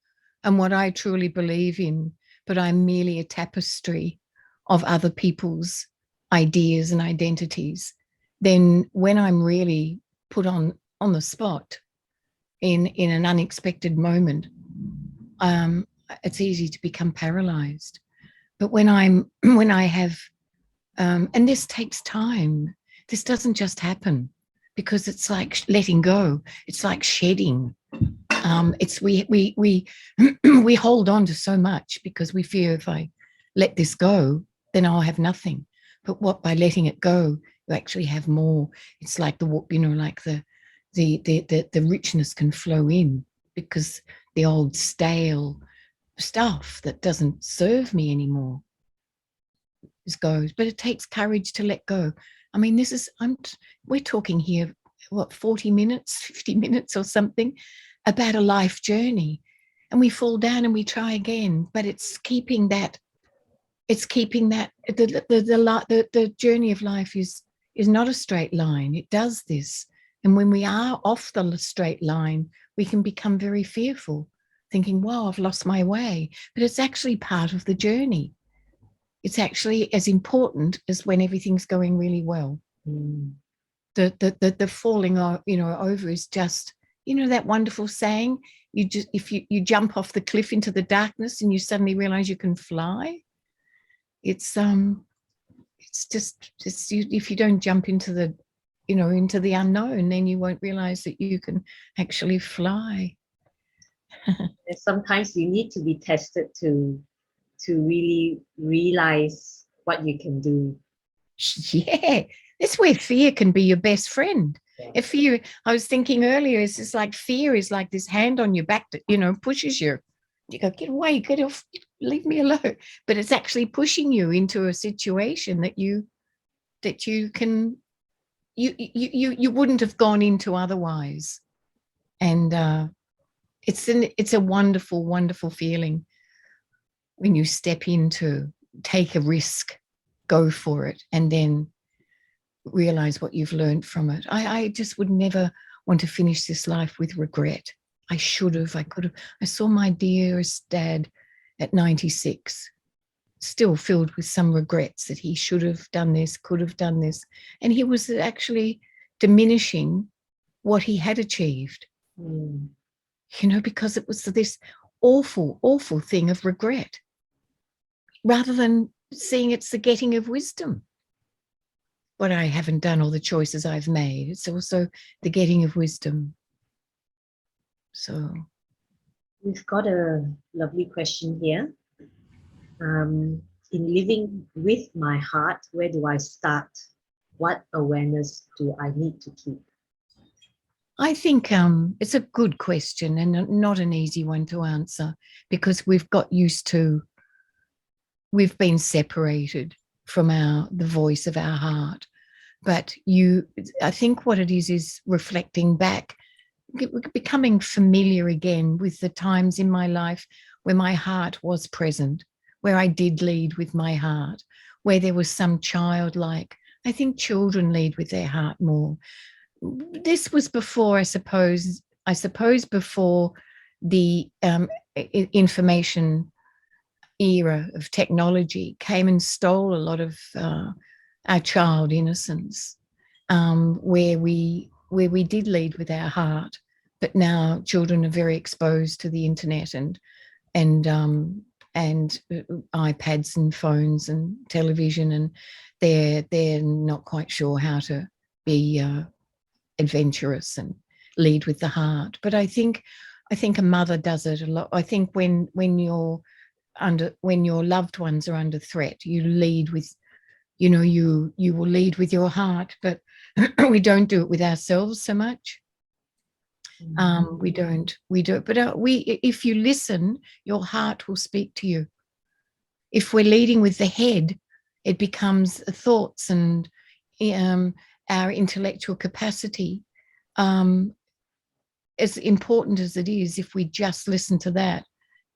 and what I truly believe in, but I'm merely a tapestry of other people's ideas and identities, then when I'm really put on the spot in an unexpected moment, it's easy to become paralyzed. But when I have, and this takes time, this doesn't just happen, because it's like letting go. It's like shedding. It's we we hold on to so much because we fear, if I let this go, then I'll have nothing. But what, by letting it go, you actually have more. It's like the richness can flow in, because the old stale stuff that doesn't serve me anymore goes. But it takes courage to let go. I mean, we're talking here, what, 40 minutes, 50 minutes or something, about a life journey, and we fall down and we try again. But it's keeping that it's keeping that the journey of life is not a straight line. It does this. And when we are off the straight line, we can become very fearful, thinking, wow, I've lost my way. But it's actually part of the journey. It's actually as important as when everything's going really well. Mm. The falling over is just, that wonderful saying, if you jump off the cliff into the darkness and you suddenly realize you can fly. It's if you don't jump into the unknown, then you won't realize that you can actually fly. And sometimes you need to be tested to really realize what you can do. Yeah, that's where fear can be your best friend. Yeah. If fear, I was thinking earlier, it's just like fear is like this hand on your back that pushes you. You go, get away, get off, leave me alone. But it's actually pushing you into a situation that you can you wouldn't have gone into otherwise. And it's a wonderful, wonderful feeling when you step into, take a risk, go for it, and then realize what you've learned from it. I just would never want to finish this life with regret. I should have, I could have. I saw my dearest dad at 96, still filled with some regrets that he should have done this, could have done this. And he was actually diminishing what he had achieved, because it was this awful, awful thing of regret, rather than seeing it's the getting of wisdom. What I haven't done, or the choices I've made, it's also the getting of wisdom. So we've got a lovely question here. In living with my heart, where do I start? What awareness do I need to keep? I think it's a good question, and not an easy one to answer, because we've been separated from the voice of our heart. But I think what it is reflecting back, becoming familiar again with the times in my life where my heart was present, where I did lead with my heart, where there was some childlike. I think children lead with their heart more. This was before, I suppose before the information era of technology came and stole a lot of our child innocence, where we did lead with our heart. But now children are very exposed to the internet and iPads and phones and television, and they're not quite sure how to be adventurous and lead with the heart. But I think a mother does it a lot. I think when your loved ones are under threat, you lead with, you will lead with your heart, but we don't do it with ourselves so much. We don't. But if you listen, your heart will speak to you. If we're leading with the head, it becomes thoughts and our intellectual capacity. As important as it is, if we just listen to that,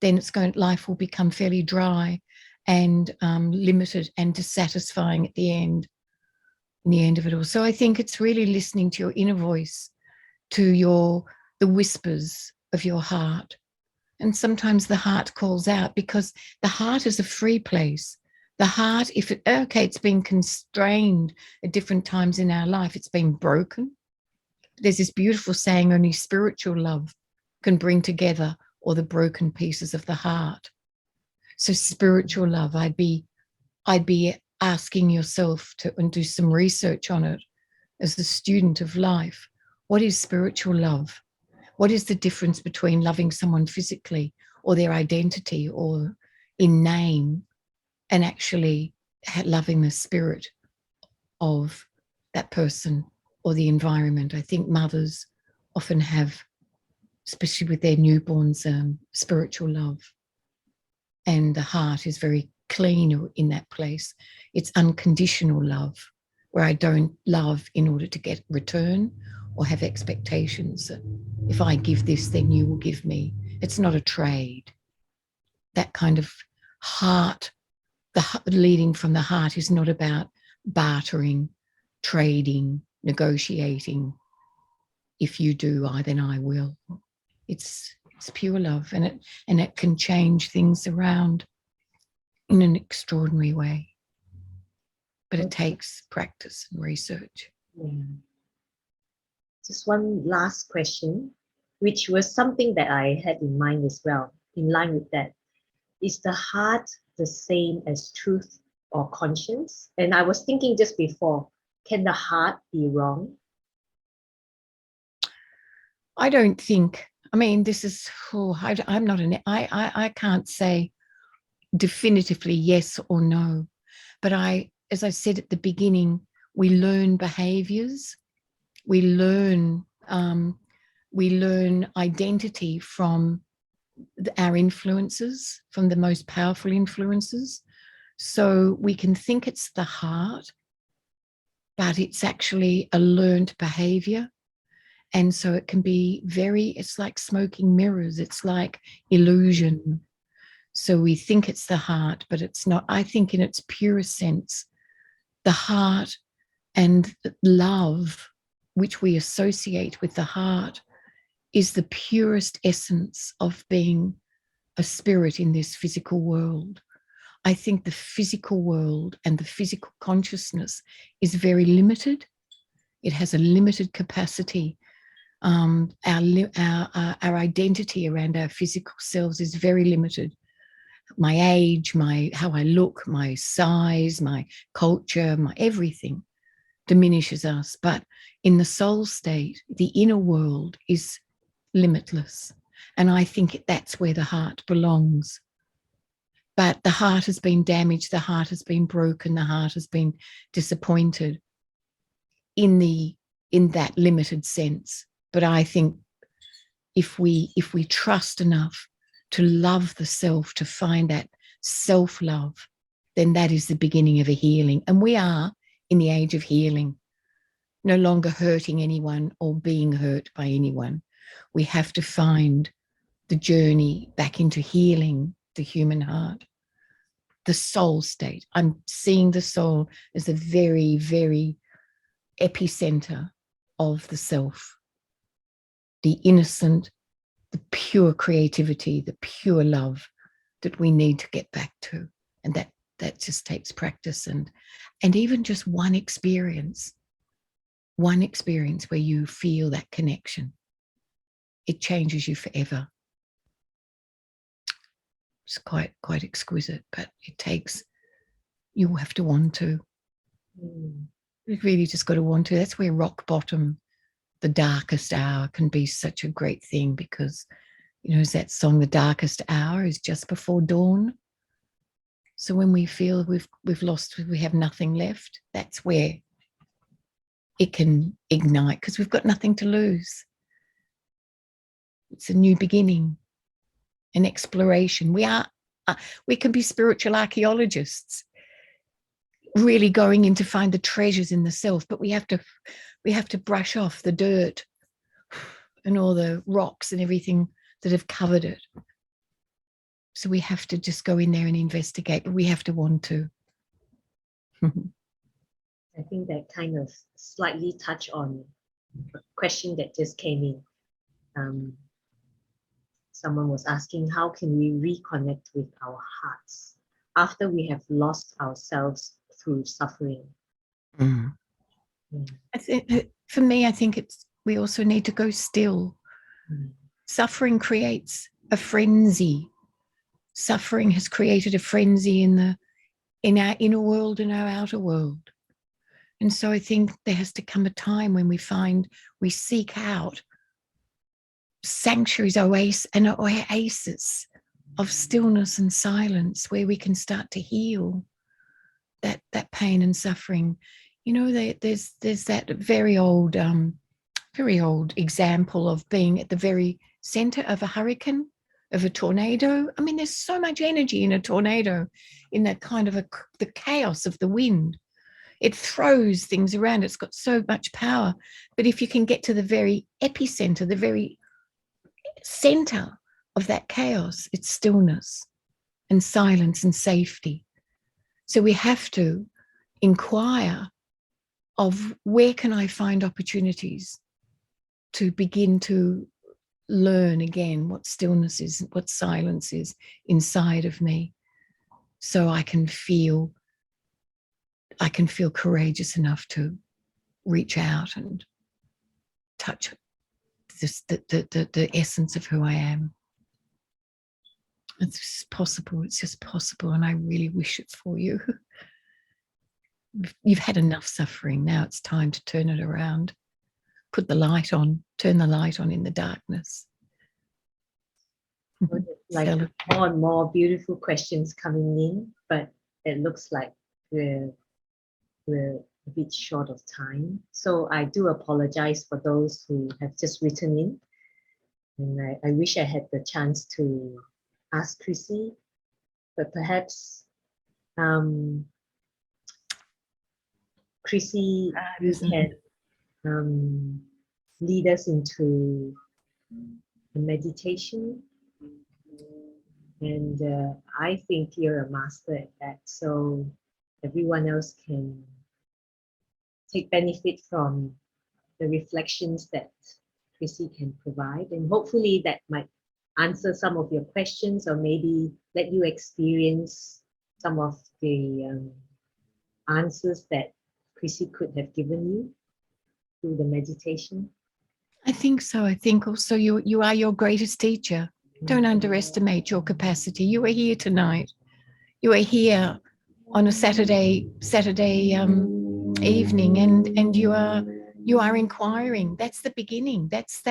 then life will become fairly dry and limited and dissatisfying at the end. In the end of it all. So I think it's really listening to your inner voice, to the whispers of your heart. And sometimes the heart calls out, because the heart is a free place. The heart, it's been constrained at different times in our life, it's been broken. There's this beautiful saying, only spiritual love can bring together all the broken pieces of the heart. So spiritual love, I'd be asking yourself to and do some research on it as the student of life. What is spiritual love? What is the difference between loving someone physically or their identity or in name, and actually loving the spirit of that person or the environment? I think mothers often have, especially with their newborns, spiritual love. And the heart is very clean in that place. It's unconditional love, where I don't love in order to get return or have expectations that if I give this, then you will give me. It's not a trade. That kind of heart, leading from the heart is not about bartering, trading, negotiating. If you do, then I will. It's pure love, and it can change things around in an extraordinary way. But it takes practice and research. Yeah. Just one last question, which was something that I had in mind as well, in line with that. Is the heart the same as truth or conscience? And I was thinking just before, can the heart be wrong? I don't think, I mean, this is, I'm not I can't say definitively yes or no, but as I said at the beginning, we learn behaviors, we learn identity from our influences, from the most powerful influences. So we can think it's the heart, but it's actually a learned behavior. And so it can be it's like smoking mirrors. It's like illusion. So we think it's the heart, but it's not. I think in its purest sense, the heart and love, which we associate with the heart, is the purest essence of being a spirit in this physical world. I think the physical world and the physical consciousness is very limited. It has a limited capacity. Our identity around our physical selves is very limited. My age, how I look, my size, my culture, my everything diminishes us. But in the soul state, the inner world is limitless. And I think that's where the heart belongs. But the heart has been damaged, the heart has been broken, the heart has been disappointed in that limited sense. But I think if we trust enough to love the self, to find that self-love, then that is the beginning of a healing. And we are in the age of healing, no longer hurting anyone or being hurt by anyone. We have to find the journey back into healing the human heart, the soul state. I'm seeing the soul as a very, very epicenter of the self, the innocent, the pure creativity, the pure love that we need to get back to. And that just takes practice and even just one experience where you feel that connection. It changes you forever. It's quite exquisite, but you have to want to. You've really just got to want to. That's where rock bottom, the darkest hour, can be such a great thing, because, is that song, the darkest hour is just before dawn. So when we feel we've lost, we have nothing left, that's where it can ignite, because we've got nothing to lose. It's a new beginning, an exploration. We can be spiritual archaeologists, really going in to find the treasures in the self, but we have to brush off the dirt and all the rocks and everything that have covered it. So we have to just go in there and investigate, but we have to want to. I think that kind of slightly touch on a question that just came in. Someone was asking, how can we reconnect with our hearts after we have lost ourselves through suffering? I think, for me, I think we also need to go still. Suffering creates a frenzy. Suffering has created a frenzy in our inner world and our outer world. And so I think there has to come a time when we seek out sanctuaries, oases of stillness and silence, where we can start to heal that pain and suffering. There's that very old example of being at the very center of a hurricane, of a tornado. I mean, there's so much energy in a tornado, in that kind of the chaos of the wind. It throws things around. It's got so much power. But if you can get to the very epicenter, the very center of that chaos, it's stillness and silence and safety. So we have to inquire of where can I find opportunities to begin to learn again what stillness is, what silence is inside of me, so I can feel courageous enough to reach out and touch this, the essence of who I am. It's just possible. It's just possible, and I really wish it for you. You've had enough suffering. Now it's time to turn it around. Put the light on. Turn the light on in the darkness. Like more and more beautiful questions coming in, but it looks like we're a bit short of time. So I do apologize for those who have just written in. And I wish I had the chance to ask Chrissy, but perhaps Chrissy, you can lead us into a meditation. And I think you're a master at that, so everyone else can take benefit from the reflections that Chrissy can provide, and hopefully that might answer some of your questions, or maybe let you experience some of the answers that Chrissy could have given you through the meditation. I think so. I think also you are your greatest teacher. Don't underestimate your capacity. You are here tonight. You are here on a Saturday evening, and you are inquiring. That's the beginning. That's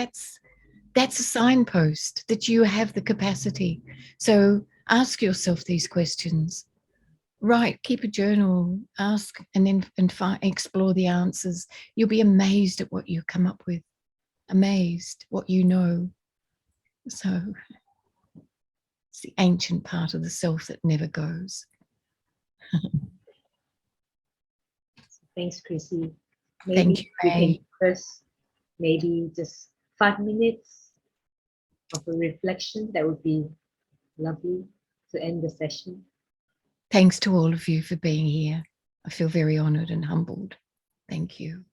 a signpost that you have the capacity. So ask yourself these questions. Write, keep a journal, ask, and then explore the answers. You'll be amazed at what you come up with. Amazed what you know. So it's the ancient part of the self that never goes. Thanks, Chrissy. Thank you, we Ray. can first maybe just 5 minutes of a reflection. That would be lovely to end the session. Thanks to all of you for being here. I feel very honoured and humbled. Thank you.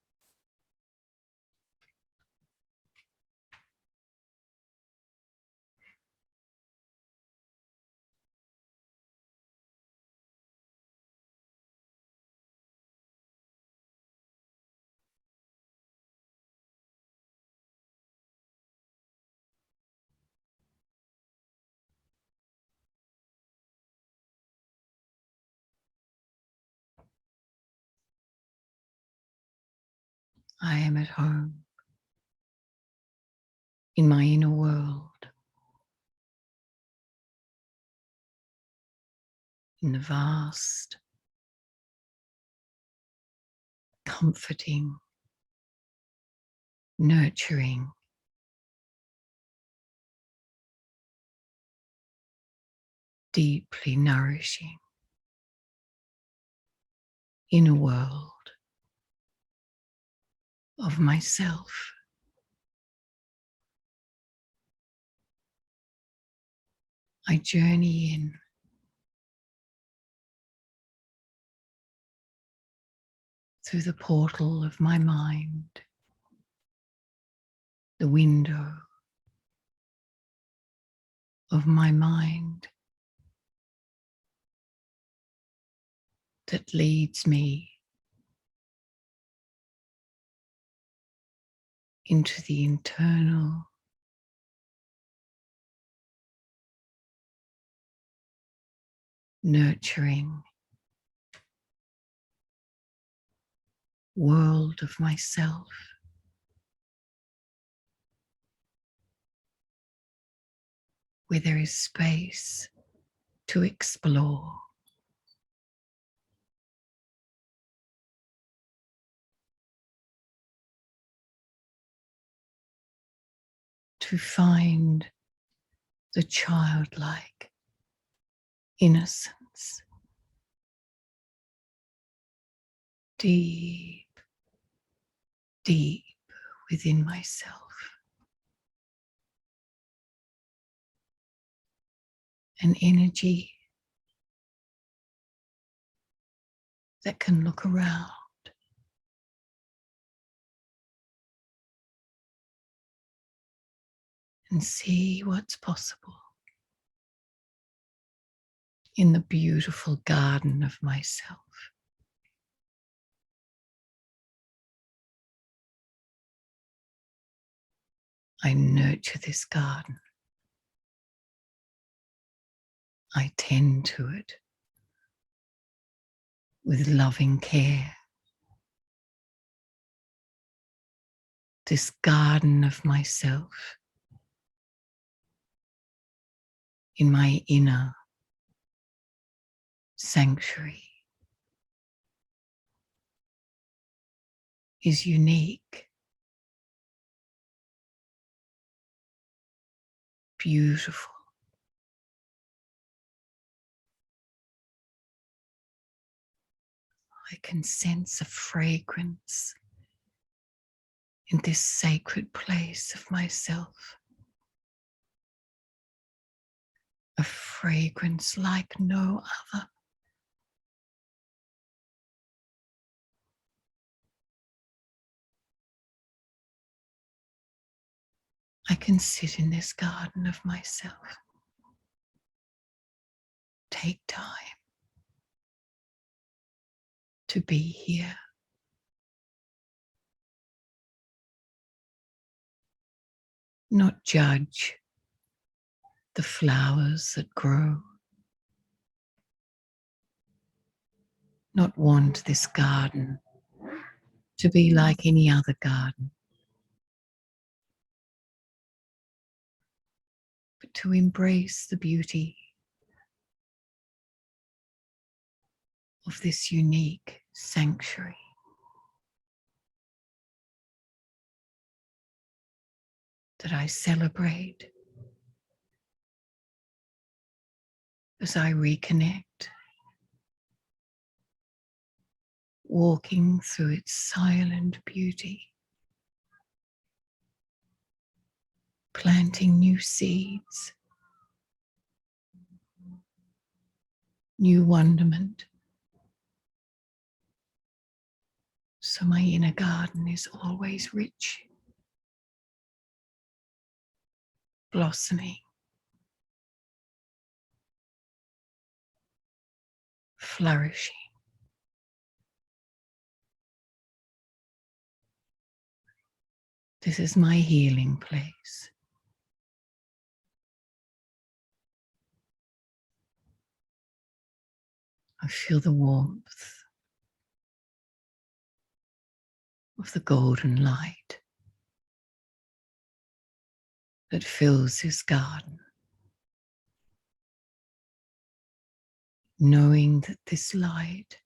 I am at home in my inner world, in the vast, comforting, nurturing, deeply nourishing inner world of myself. I journey in through the portal of my mind, the window of my mind that leads me into the internal nurturing world of myself, where there is space to explore, to find the childlike innocence deep, deep within myself. An energy that can look around and see what's possible in the beautiful garden of myself. I nurture this garden. I tend to it with loving care. This garden of myself in my inner sanctuary is unique, beautiful. I can sense a fragrance in this sacred place of myself. A fragrance like no other. I can sit in this garden of myself. Take time to be here. Not judge the flowers that grow. Not want this garden to be like any other garden, but to embrace the beauty of this unique sanctuary. That I celebrate as I reconnect, walking through its silent beauty, planting new seeds, new wonderment, so my inner garden is always rich, blossoming, flourishing. This is my healing place. I feel the warmth of the golden light that fills this garden, knowing that this light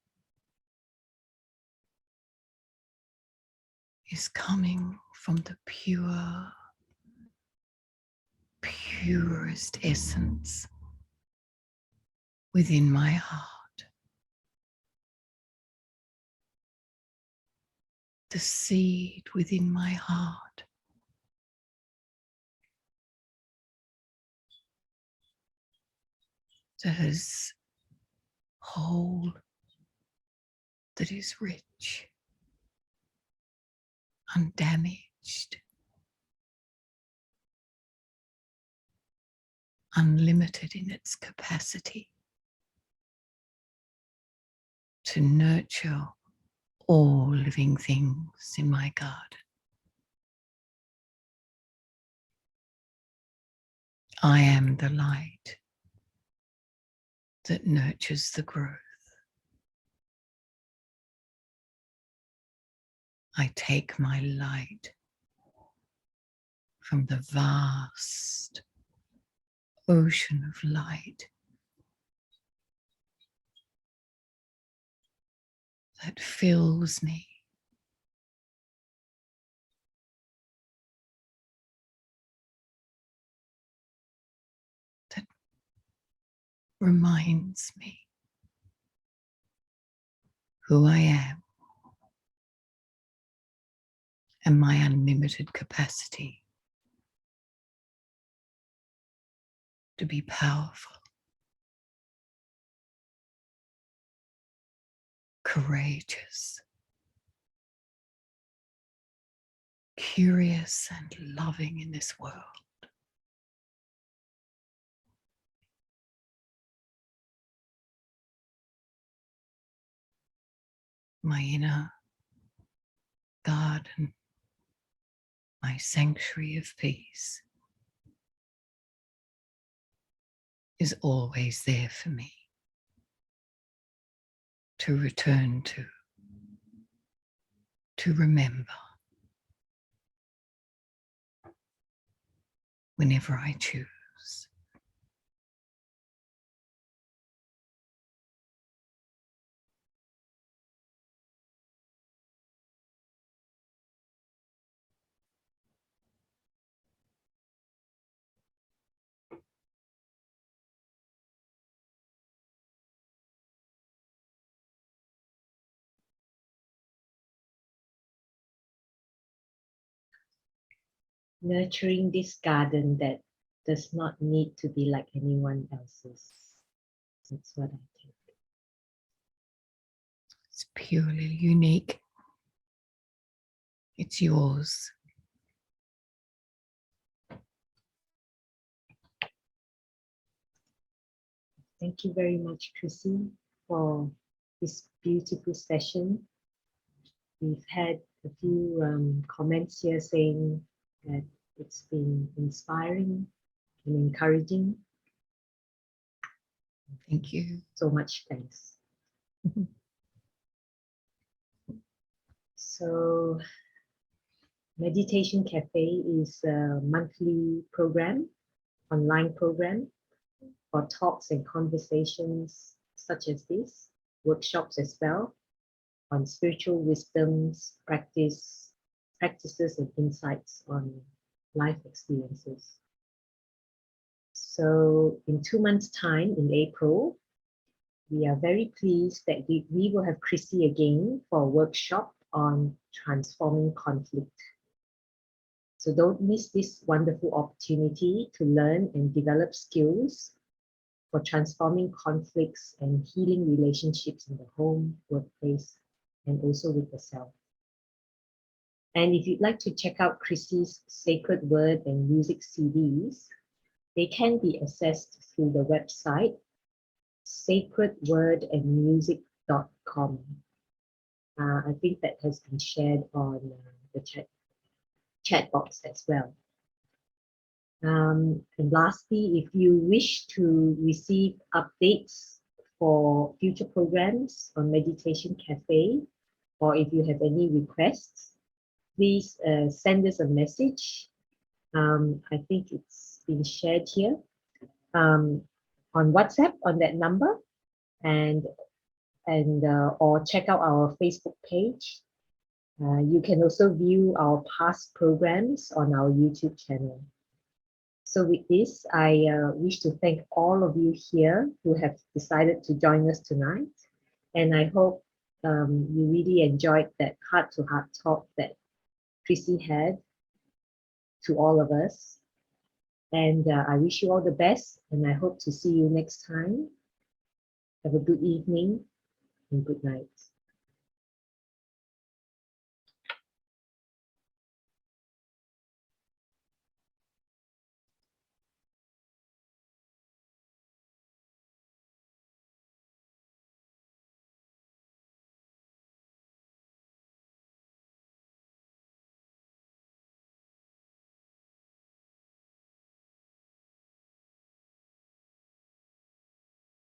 is coming from the purest essence within my heart. The seed within my heart that is whole, that is rich, undamaged, unlimited in its capacity to nurture all living things in my garden. I am the light that nurtures the growth. I take my light from the vast ocean of light that fills me, that reminds me who I am and my unlimited capacity to be powerful, courageous, curious and loving in this world. My inner garden, my sanctuary of peace is always there for me to return to remember whenever I choose. Nurturing this garden that does not need to be like anyone else's. That's what I think. It's purely unique. It's yours. Thank you very much, Chrissy, for this beautiful session. We've had a few comments here saying that it's been inspiring and encouraging. Thank you. So much thanks. So, Meditation Cafe is a monthly program, online program for talks and conversations such as this, workshops as well, on spiritual wisdoms, practices and insights on life experiences. So in 2 months' time, in April, we are very pleased that we will have Chrissy again for a workshop on transforming conflict. So don't miss this wonderful opportunity to learn and develop skills for transforming conflicts and healing relationships in the home, workplace, and also with yourself. And if you'd like to check out Chrissy's Sacred Word and Music CDs, they can be accessed through the website sacredwordandmusic.com. I think that has been shared on the chat box as well. And lastly, if you wish to receive updates for future programs on Meditation Cafe, or if you have any requests, please send us a message. I think it's been shared here on WhatsApp on that number, and or check out our Facebook page. You can also view our past programs on our YouTube channel. So with this, I wish to thank all of you here who have decided to join us tonight. And I hope you really enjoyed that heart-to-heart talk that Chrissy had to all of us. And I wish you all the best, and I hope to see you next time. Have a good evening and good night.